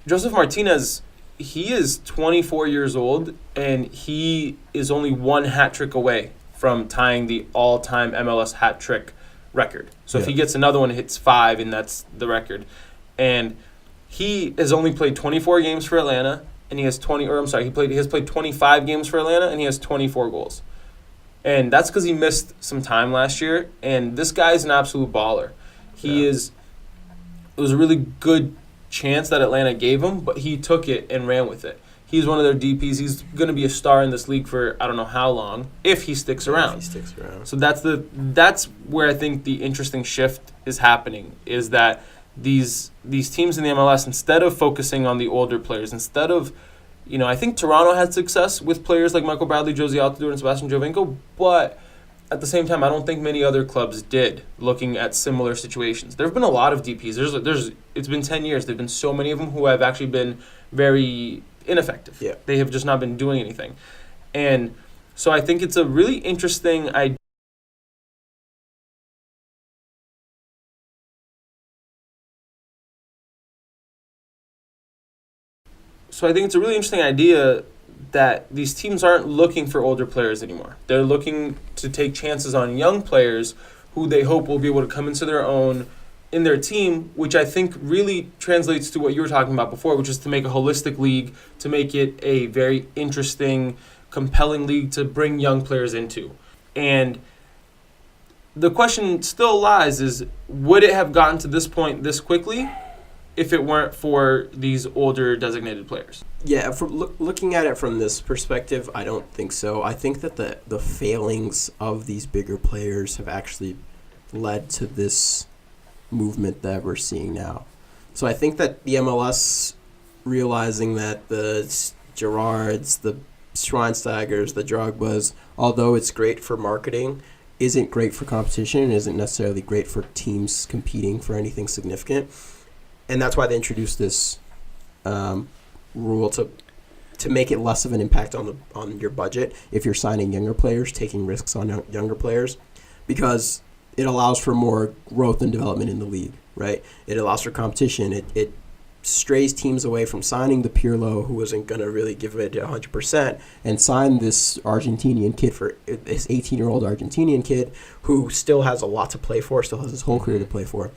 Josef Martinez, he is 24 years old and he is only one hat trick away from tying the all-time MLS hat trick record. So if he gets another one, it hits 5, and that's the record. And he has only played 24 games for Atlanta, and he has he has played 25 games for Atlanta, and he has 24 goals. And that's because he missed some time last year. And this guy's an absolute baller. It was a really good chance that Atlanta gave him, but he took it and ran with it. He's one of their DPs. He's going to be a star in this league for I don't know how long if he sticks around. So that's where I think the interesting shift is happening, is that these teams in the MLS, instead of focusing on the older players, instead of I think Toronto had success with players like Michael Bradley, Jose Altuve, and Sebastian Giovinco, but at the same time, I don't think many other clubs did, looking at similar situations. There have been a lot of DPs. It's been 10 years. There have been so many of them who have actually been very ineffective. Yeah. They have just not been doing anything. And so I think it's a really interesting idea. That these teams aren't looking for older players anymore. They're looking to take chances on young players who they hope will be able to come into their own in their team, which I think really translates to what you were talking about before, which is to make a holistic league, to make it a very interesting, compelling league to bring young players into. And the question still lies is, would it have gotten to this point this quickly if it weren't for these older designated players? Yeah, looking at it from this perspective, I don't think so. I think that the failings of these bigger players have actually led to this movement that we're seeing now. So I think that the MLS realizing that the Gerrards, the Schweinsteigers, the Drogbas, although it's great for marketing, isn't great for competition and isn't necessarily great for teams competing for anything significant. And that's why they introduced this rule to make it less of an impact on your budget if you're signing younger players, taking risks on younger players, because it allows for more growth and development in the league, right? It allows for competition. It strays teams away from signing the Pirlo, who wasn't going to really give it 100%, and sign this Argentinian kid, for this 18-year-old Argentinian kid who still has a lot to play for, still has his whole career to play for,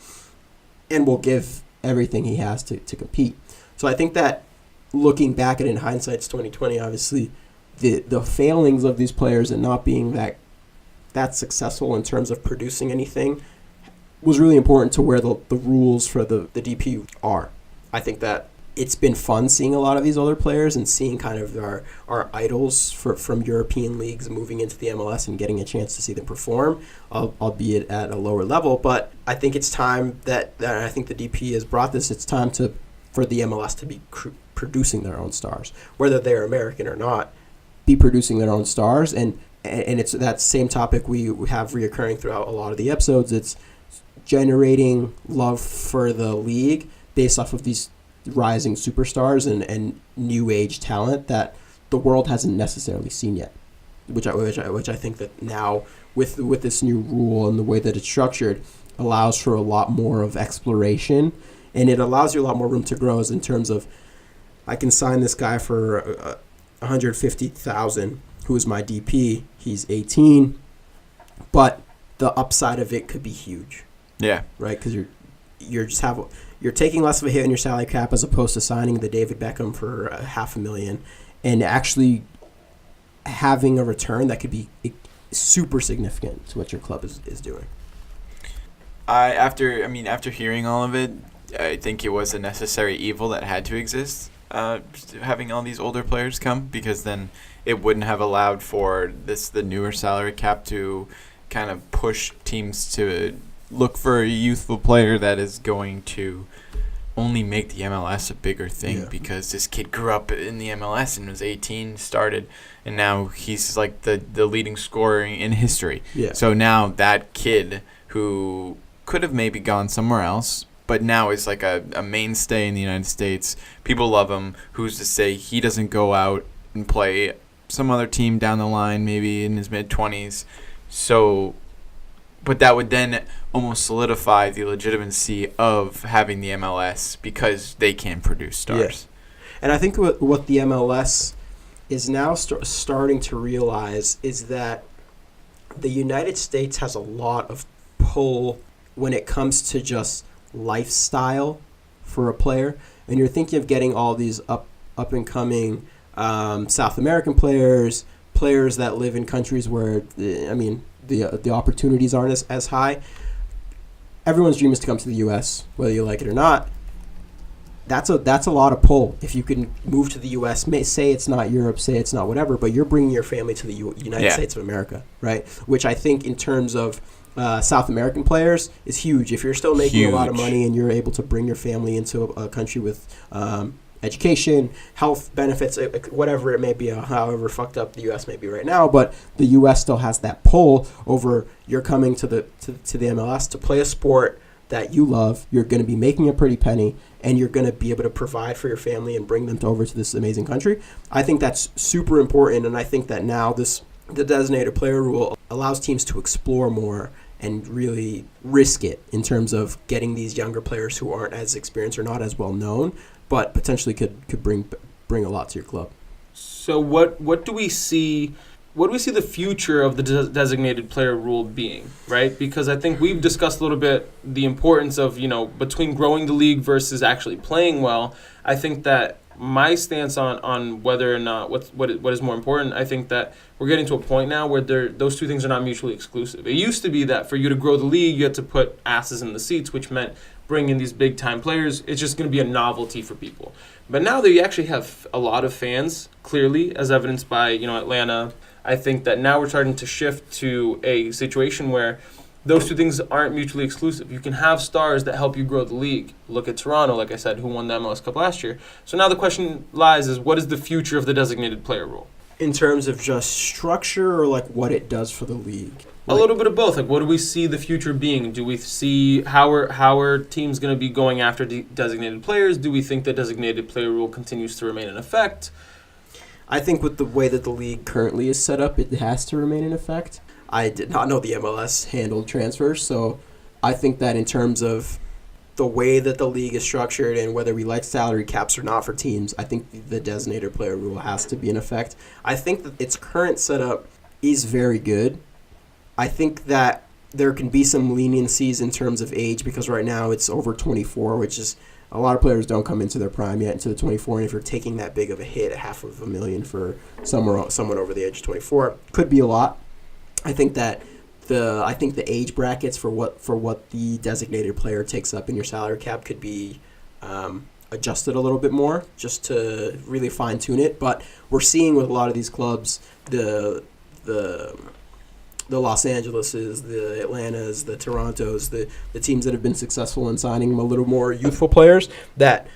and will give everything he has to compete. So I think that looking back at it in hindsight, it's 2020, obviously, the failings of these players and not being that successful in terms of producing anything was really important to where the rules for the DP are. I think that it's been fun seeing a lot of these older players and seeing kind of our idols from European leagues moving into the MLS and getting a chance to see them perform, albeit at a lower level. But I think it's time that I think the DP has brought this. It's time for the MLS to be producing their own stars, whether they're American or not, be producing their own stars. And it's that same topic we have reoccurring throughout a lot of the episodes. It's generating love for the league based off of these rising superstars and new age talent that the world hasn't necessarily seen yet, which I think that now with this new rule and the way that it's structured, allows for a lot more of exploration, and it allows you a lot more room to grow as in terms of, I can sign this guy for $150,000, who is my DP. He's 18, but the upside of it could be huge. Yeah. Right, because you're taking less of a hit in your salary cap as opposed to signing the David Beckham for $500,000 and actually having a return that could be super significant to what your club is doing. After hearing all of it, I think it was a necessary evil that had to exist, having all these older players come, because then it wouldn't have allowed for the newer salary cap to kind of push teams to look for a youthful player that is going to only make the MLS a bigger thing, because this kid grew up in the MLS and was 18, started, and now he's like the leading scorer in history. Yeah. So now that kid who could have maybe gone somewhere else, but now is like a mainstay in the United States. People love him. Who's to say he doesn't go out and play some other team down the line, maybe in his mid-20s? So, but that would then almost solidify the legitimacy of having the MLS, because they can produce stars. Yeah. And I think what the MLS is now starting to realize is that the United States has a lot of pull when it comes to just lifestyle for a player. And you're thinking of getting all these up and coming South American players that live in countries where the opportunities aren't as high. Everyone's dream is to come to the U.S., whether you like it or not. That's a lot of pull. If you can move to the U.S., say it's not Europe, say it's not whatever, but you're bringing your family to the United States of America, right? Which I think in terms of South American players is huge. If you're still making a lot of money and you're able to bring your family into a country with education, health benefits, whatever it may be, however fucked up the U.S. may be right now, but the U.S. still has that pull over you're coming to the MLS to play a sport that you love. You're going to be making a pretty penny, and you're going to be able to provide for your family and bring them over to this amazing country. I think that's super important, and I think that now the designated player rule allows teams to explore more and really risk it in terms of getting these younger players who aren't as experienced or not as well known, but potentially could bring a lot to your club. So what do we see? What do we see the future of the designated player rule being, right? Because I think we've discussed a little bit the importance of, between growing the league versus actually playing well. I think that my stance on whether or not what is more important, I think that we're getting to a point now where those two things are not mutually exclusive. It used to be that for you to grow the league, you had to put asses in the seats, which meant bring in these big-time players. It's just going to be a novelty for people. But now that you actually have a lot of fans, clearly, as evidenced by Atlanta, I think that now we're starting to shift to a situation where those two things aren't mutually exclusive. You can have stars that help you grow the league. Look at Toronto, like I said, who won the MLS Cup last year. So now the question lies is, what is the future of the designated player rule? In terms of just structure or like what it does for the league? A little bit of both. Like, what do we see the future being? Do we see how are teams going to be going after designated players? Do we think the designated player rule continues to remain in effect? I think with the way that the league currently is set up, it has to remain in effect. I did not know the MLS handled transfers, so I think that in terms of the way that the league is structured and whether we like salary caps or not for teams, I think the designated player rule has to be in effect. I think that its current setup is very good. I think that there can be some leniencies in terms of age, because right now it's over 24, which is a lot of players don't come into their prime yet, into the 24, and if you're taking that big of a hit, $500,000 for someone over the age of 24 could be a lot. I think that the age brackets for what the designated player takes up in your salary cap could be adjusted a little bit more, just to really fine tune it. But we're seeing with a lot of these clubs, the Los Angeleses, the Atlantas, the Torontos, the teams that have been successful in signing a little more youthful players, that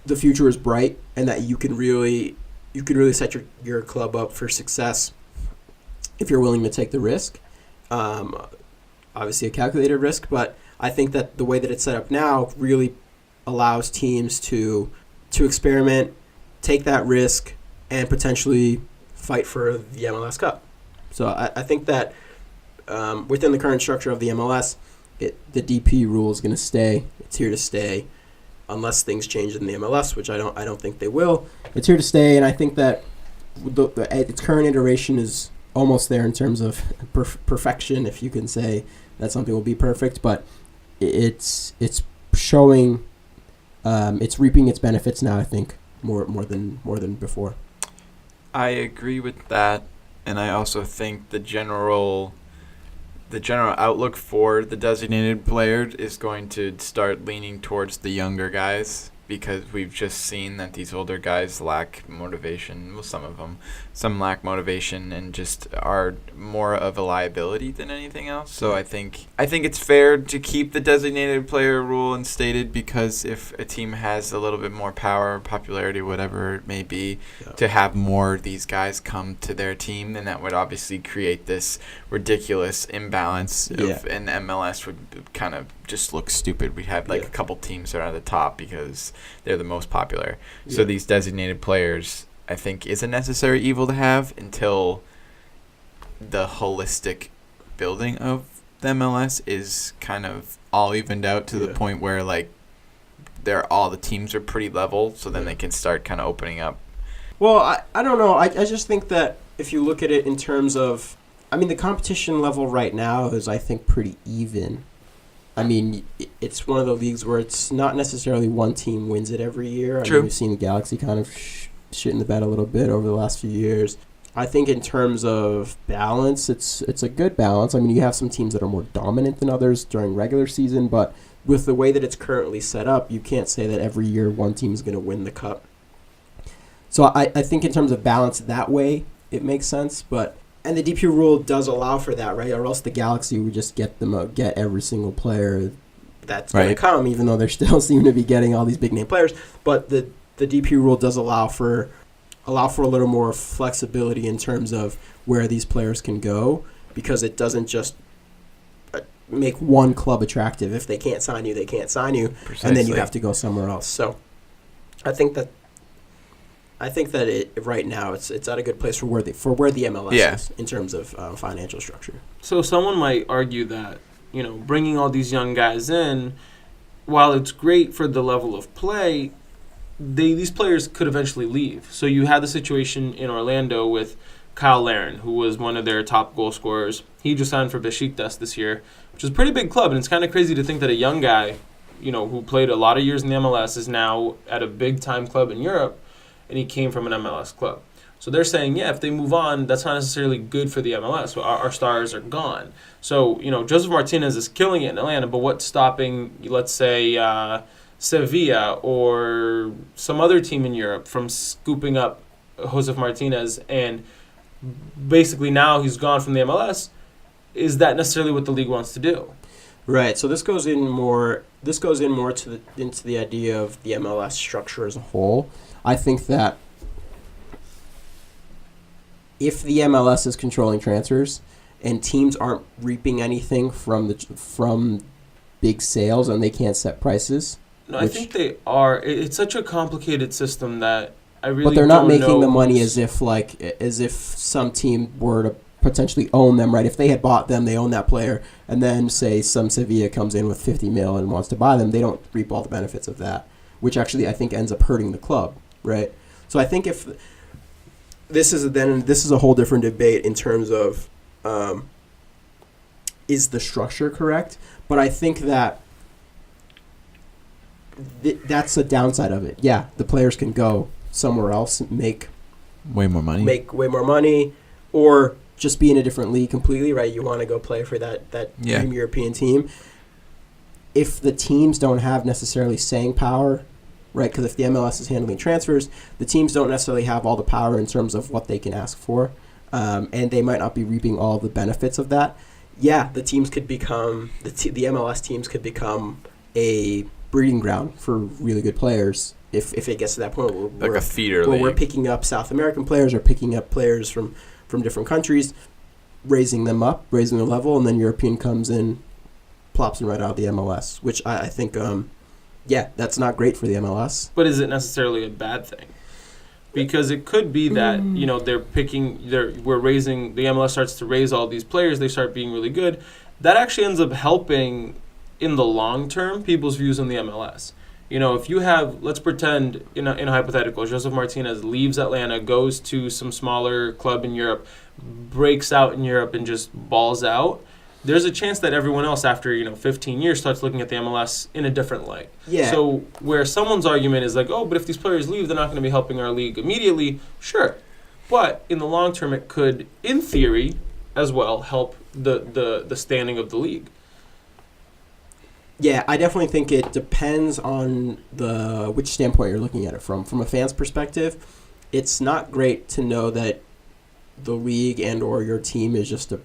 the future is bright and that you can really set your club up for success if you're willing to take the risk. Obviously a calculated risk, but I think that the way that it's set up now really allows teams to experiment, take that risk, and potentially fight for the MLS Cup. So I think that within the current structure of the MLS, the DP rule is going to stay. It's here to stay, unless things change in the MLS, which I don't think they will. It's here to stay, and I think that its current iteration is almost there in terms of perfection, if you can say that something will be perfect. But it's showing, it's reaping its benefits now. I think more than before. I agree with that, and I also think the general outlook for the designated player is going to start leaning towards the younger guys, because we've just seen that these older guys lack motivation. Well, some lack motivation and just are more of a liability than anything else. So I think it's fair to keep the designated player rule instated, because if a team has a little bit more power, popularity, whatever it may be, to have more of these guys come to their team, then that would obviously create this ridiculous imbalance and MLS would kind of just look stupid. We have a couple teams that are at the top because they're the most popular. So these designated players, I think, is a necessary evil to have until the holistic building of the MLS is kind of all evened out to the point where all the teams are pretty level, so then they can start kind of opening up. Well, I don't know. I just think that if you look at it in terms of, the competition level right now is, I think, pretty even. It's one of the leagues where it's not necessarily one team wins it every year. True. We've seen the Galaxy kind of shit in the bed a little bit over the last few years. I think in terms of balance, it's a good balance. You have some teams that are more dominant than others during regular season, but with the way that it's currently set up, you can't say that every year one team is going to win the cup. So I think in terms of balance that way, it makes sense, and the DP rule does allow for that, right? Or else the Galaxy would just get every single player that's going to come, even though they still seem to be getting all these big name players. But the DP rule does allow for a little more flexibility in terms of where these players can go, because it doesn't just make one club attractive. If they can't sign you, they can't sign you, Precisely. And then you have to go somewhere else. So I think that it right now it's at a good place for where the MLS is in terms of financial structure. So someone might argue that bringing all these young guys in, while it's great for the level of play, these players could eventually leave. So you had the situation in Orlando with Kyle Larin, who was one of their top goal scorers. He just signed for Besiktas this year, which is a pretty big club, and it's kind of crazy to think that a young guy, who played a lot of years in the MLS, is now at a big time club in Europe. And he came from an MLS club. So they're saying, if they move on, that's not necessarily good for the MLS. Our stars are gone. So, Josef Martinez is killing it in Atlanta, but what's stopping, let's say, Sevilla or some other team in Europe from scooping up Josef Martinez, and basically now he's gone from the MLS? Is that necessarily what the league wants to do? Right. So this goes in more into the idea of the MLS structure as a whole. I think that if the MLS is controlling transfers and teams aren't reaping anything from big sales and they can't set prices. No, I think they are. It's such a complicated system that I really don't know. But they're not making the money as if some team were to potentially own them, right? If they had bought them, they own that player, and then say some Sevilla comes in with 50 mil and wants to buy them, they don't reap all the benefits of that, which actually I think ends up hurting the club. Right, so I think if this is a whole different debate in terms of is the structure correct? But I think that that's the downside of it. Yeah, the players can go somewhere else and make way more money, or just be in a different league completely. Right, you want to go play for that dream European team. If the teams don't have necessarily saying power. Right, because if the MLS is handling transfers, the teams don't necessarily have all the power in terms of what they can ask for, and they might not be reaping all the benefits of that. Yeah, the teams could become the MLS teams could become a breeding ground for really good players if it gets to that point where a feeder where league. We're picking up South American players or picking up players from different countries, raising them up, raising their level, and then European comes in, plops them right out of the MLS, which I think. That's not great for the MLS. But is it necessarily a bad thing? Because it could be that, the MLS starts to raise all these players, they start being really good. That actually ends up helping in the long term, people's views on the MLS. You know, if you have, let's pretend in a hypothetical, Josef Martinez leaves Atlanta, goes to some smaller club in Europe, breaks out in Europe and just balls out, there's a chance that everyone else after, 15 years starts looking at the MLS in a different light. Yeah. So where someone's argument is like, oh, but if these players leave, they're not going to be helping our league immediately. Sure. But in the long term, it could, in theory, as well, help the standing of the league. Yeah, I definitely think it depends on which standpoint you're looking at it from. From a fan's perspective, it's not great to know that the league and or your team is just a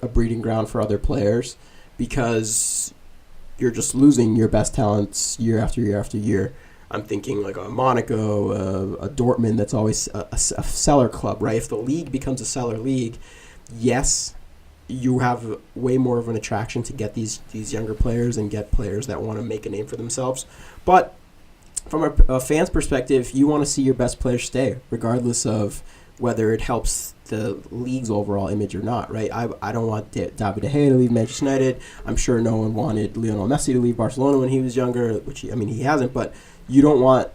breeding ground for other players, because you're just losing your best talents year after year after year. I'm thinking like a Monaco, a Dortmund that's always a seller club, right? If the league becomes a seller league, yes, you have way more of an attraction to get these younger players and get players that want to make a name for themselves. But from a fan's perspective, you want to see your best players stay, regardless of whether it helps the league's overall image or not, right? I don't want David De Gea to leave Manchester United. I'm sure no one wanted Lionel Messi to leave Barcelona when he was younger, which, he hasn't, but you don't want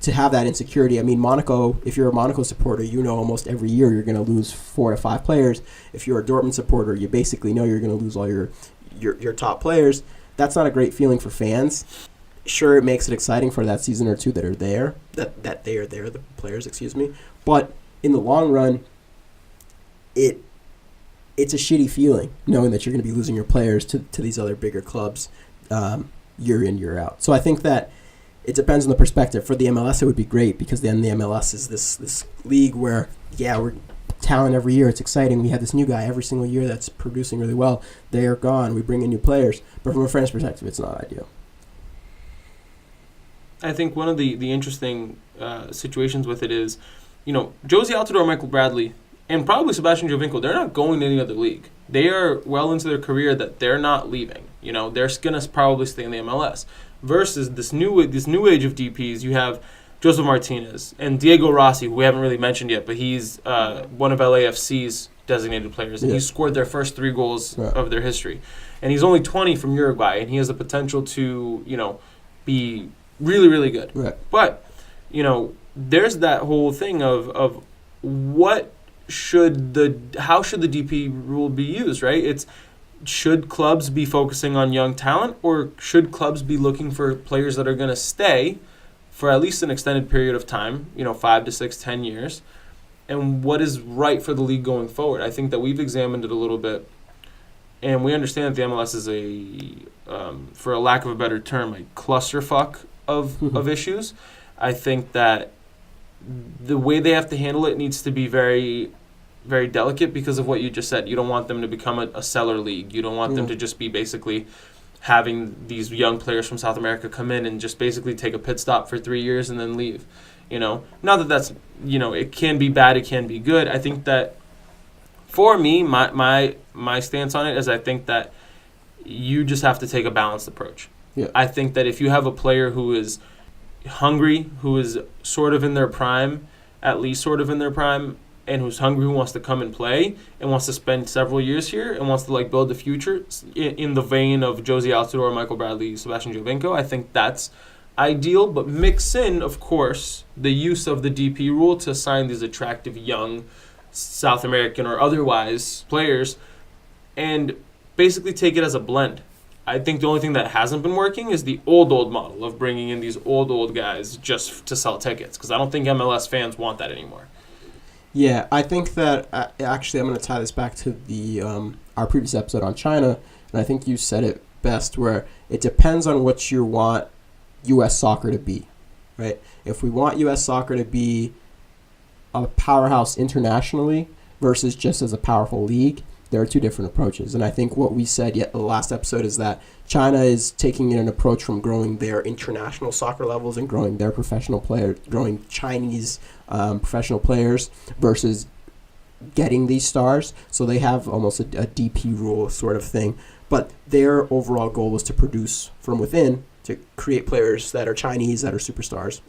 to have that insecurity. I mean, Monaco, if you're a Monaco supporter, almost every year you're going to lose 4 to 5 players. If you're a Dortmund supporter, you basically know you're going to lose all your top players. That's not a great feeling for fans. Sure, it makes it exciting for that season or two that are there, that they are there, the players, but in the long run, it's a shitty feeling knowing that you're going to be losing your players to these other bigger clubs year in, year out. So I think that it depends on the perspective. For the MLS, it would be great, because then the MLS is this league where, we're talent every year. It's exciting. We have this new guy every single year that's producing really well. They are gone. We bring in new players. But from a fan's perspective, it's not ideal. I think one of the interesting situations with it is, Josie Altidore, Michael Bradley, and probably Sebastian Giovinco, they're not going to any other league. They are well into their career that they're not leaving. They're going to probably stay in the MLS. Versus this new age of DPs, you have Josef Martinez and Diego Rossi, who we haven't really mentioned yet, but he's one of LAFC's designated players, and he scored their first 3 goals of their history. And he's only 20 from Uruguay, and he has the potential to, be really, really good. Right. But, there's that whole thing of how should the DP rule be used, right? Should clubs be focusing on young talent, or should clubs be looking for players that are going to stay for at least an extended period of time, 5 to 6, 10 years? And what is right for the league going forward? I think that we've examined it a little bit, and we understand that the MLS is for a lack of a better term, a clusterfuck of issues. I think that the way they have to handle it needs to be very, very delicate because of what you just said. You don't want them to become a seller league. You don't want them to just be basically having these young players from South America come in and just basically take a pit stop for 3 years and then leave. Not that's it can be bad, it can be good. I think that for me, my stance on it is I think that you just have to take a balanced approach. Yeah. I think that if you have a player who is hungry, who is sort of in their prime, at least sort of in their prime, and who's hungry, who wants to come and play and wants to spend several years here and wants to build the future in the vein of Josie Altidore, Michael Bradley, Sebastian Giovinco, I think that's ideal. But mix in, of course, the use of the DP rule to sign these attractive young South American or otherwise players and basically take it as a blend. I think the only thing that hasn't been working is the old model of bringing in these old guys just to sell tickets, because I don't think MLS fans want that anymore. Yeah, I think that actually I'm going to tie this back to the our previous episode on China, and I think you said it best, where it depends on what you want U.S. soccer to be, right? If we want U.S. soccer to be a powerhouse internationally versus just as a powerful league, there are 2 different approaches. And I think what we said the last episode is that China is taking in an approach from growing their international soccer levels and growing their professional players, growing Chinese professional players versus getting these stars. So they have almost a DP rule sort of thing. But their overall goal is to produce from within, to create players that are Chinese, that are superstars,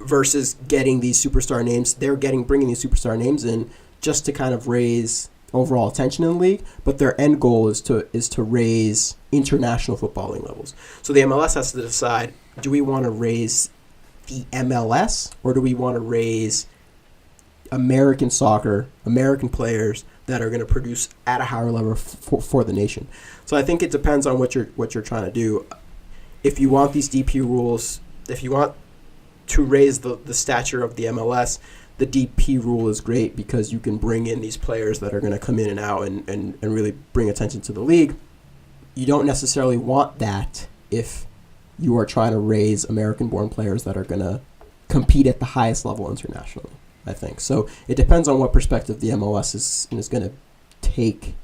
versus getting these superstar names. They're bringing these superstar names in just to kind of raise overall attention in the league, but their end goal is to raise international footballing levels. So the MLS has to decide, do we want to raise the MLS or do we want to raise American soccer, American players that are going to produce at a higher level for the nation? So I think it depends on what you're trying to do. If you want these DP rules, if you want to raise the stature of the MLS, the DP rule is great because you can bring in these players that are going to come in and out and really bring attention to the league. You don't necessarily want that if you are trying to raise American-born players that are going to compete at the highest level internationally, I think. So it depends on what perspective the MLS is going to take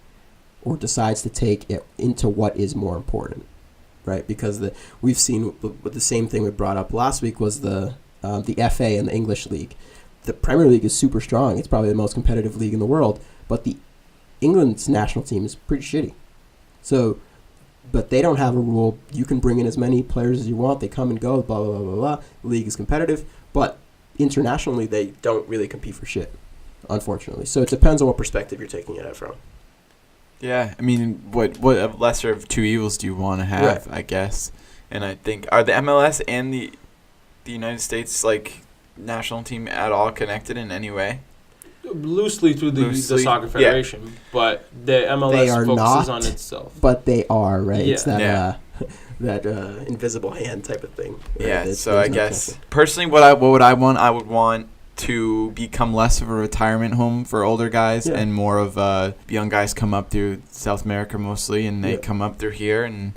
or decides to take it into what is more important, right? Because we've seen the same thing we brought up last week was the FA and the English League. The Premier League is super strong. It's probably the most competitive league in the world, but the England's national team is pretty shitty. So, but they don't have a rule. You can bring in as many players as you want. They come and go, blah, blah, blah, blah, blah. The league is competitive, but internationally they don't really compete for shit, unfortunately. So it depends on what perspective you're taking it from. Yeah, I mean, what lesser of two evils do you want to have, right. I guess. And I think, are the MLS and the United States, like, national team at all connected in any way? Loosely through the Soccer Federation, but the MLS focuses on itself. But they are, right? Yeah. It's that that invisible hand type of thing. Right? Yeah, so I guess, personally, what would I want? I would want to become less of a retirement home for older guys and more of young guys come up through South America mostly, and they come up through here, and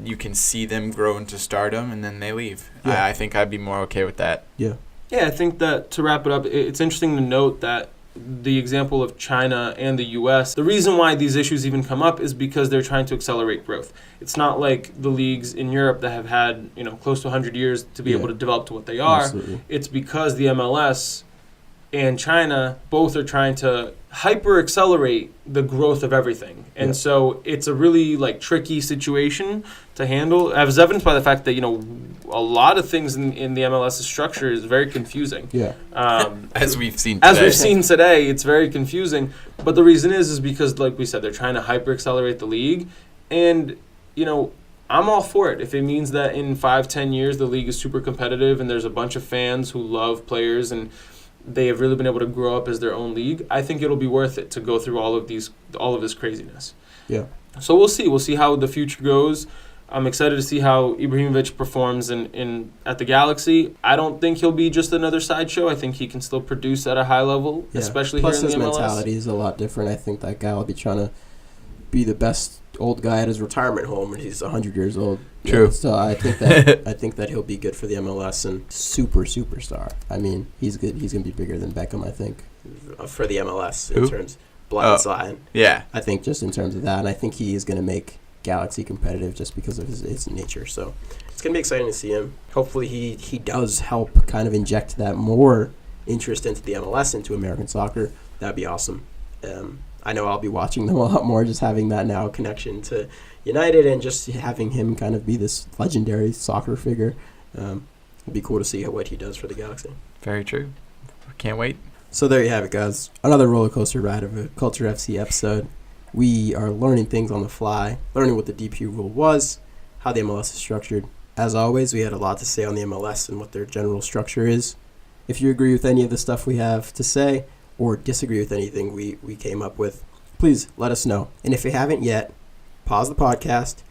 you can see them grow into stardom, and then they leave. Yeah. I think I'd be more okay with that. Yeah. Yeah, I think that to wrap it up, it's interesting to note that the example of China and the U.S., the reason why these issues even come up is because they're trying to accelerate growth. It's not like the leagues in Europe that have had, close to 100 years to be able to develop to what they are. Absolutely. It's because the MLS and China both are trying to hyper-accelerate the growth of everything. And so it's a really tricky situation to handle, as evidenced by the fact that, a lot of things in the MLS's structure is very confusing. Yeah. As we've seen today. It's very confusing. But the reason is because, like we said, they're trying to hyper-accelerate the league. And, I'm all for it. If it means that in 5-10 years the league is super competitive and there's a bunch of fans who love players and they have really been able to grow up as their own league, I think it'll be worth it to go through all of this craziness. Yeah. So we'll see. We'll see how the future goes. I'm excited to see how Ibrahimovic performs at the Galaxy. I don't think he'll be just another sideshow. I think he can still produce at a high level, especially Plus here in the MLS. Plus his mentality is a lot different. I think that guy will be trying to be the best old guy at his retirement home when he's 100 years old. True. Yeah, so I think that he'll be good for the MLS and superstar. I mean, he's good. He's going to be bigger than Beckham, I think, for the MLS in terms Zlatan. Yeah. I think just in terms of that, and I think he is going to make Galaxy competitive just because of his nature. So it's going to be exciting to see him. Hopefully he does help kind of inject that more interest into the MLS, into American soccer. That'd be awesome. I know I'll be watching them a lot more, just having that now connection to United and just having him kind of be this legendary soccer figure. It'd be cool to see what he does for the Galaxy. Very true. Can't wait. So there you have it, guys. Another roller coaster ride of a Culture FC episode. We are learning things on the fly, learning what the DP rule was, how the MLS is structured. As always, we had a lot to say on the MLS and what their general structure is. If you agree with any of the stuff we have to say or disagree with anything we came up with, please let us know. And if you haven't yet, pause the podcast,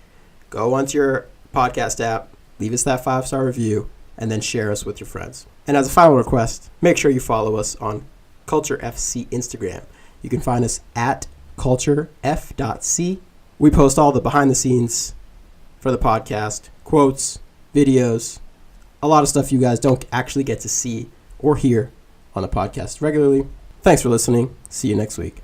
go onto your podcast app, leave us that 5-star review, and then share us with your friends. And as a final request, make sure you follow us on Culture FC Instagram. You can find us at culturef.c. We post all the behind the scenes for the podcast, quotes, videos, a lot of stuff you guys don't actually get to see or hear on the podcast regularly. Thanks for listening. See you next week.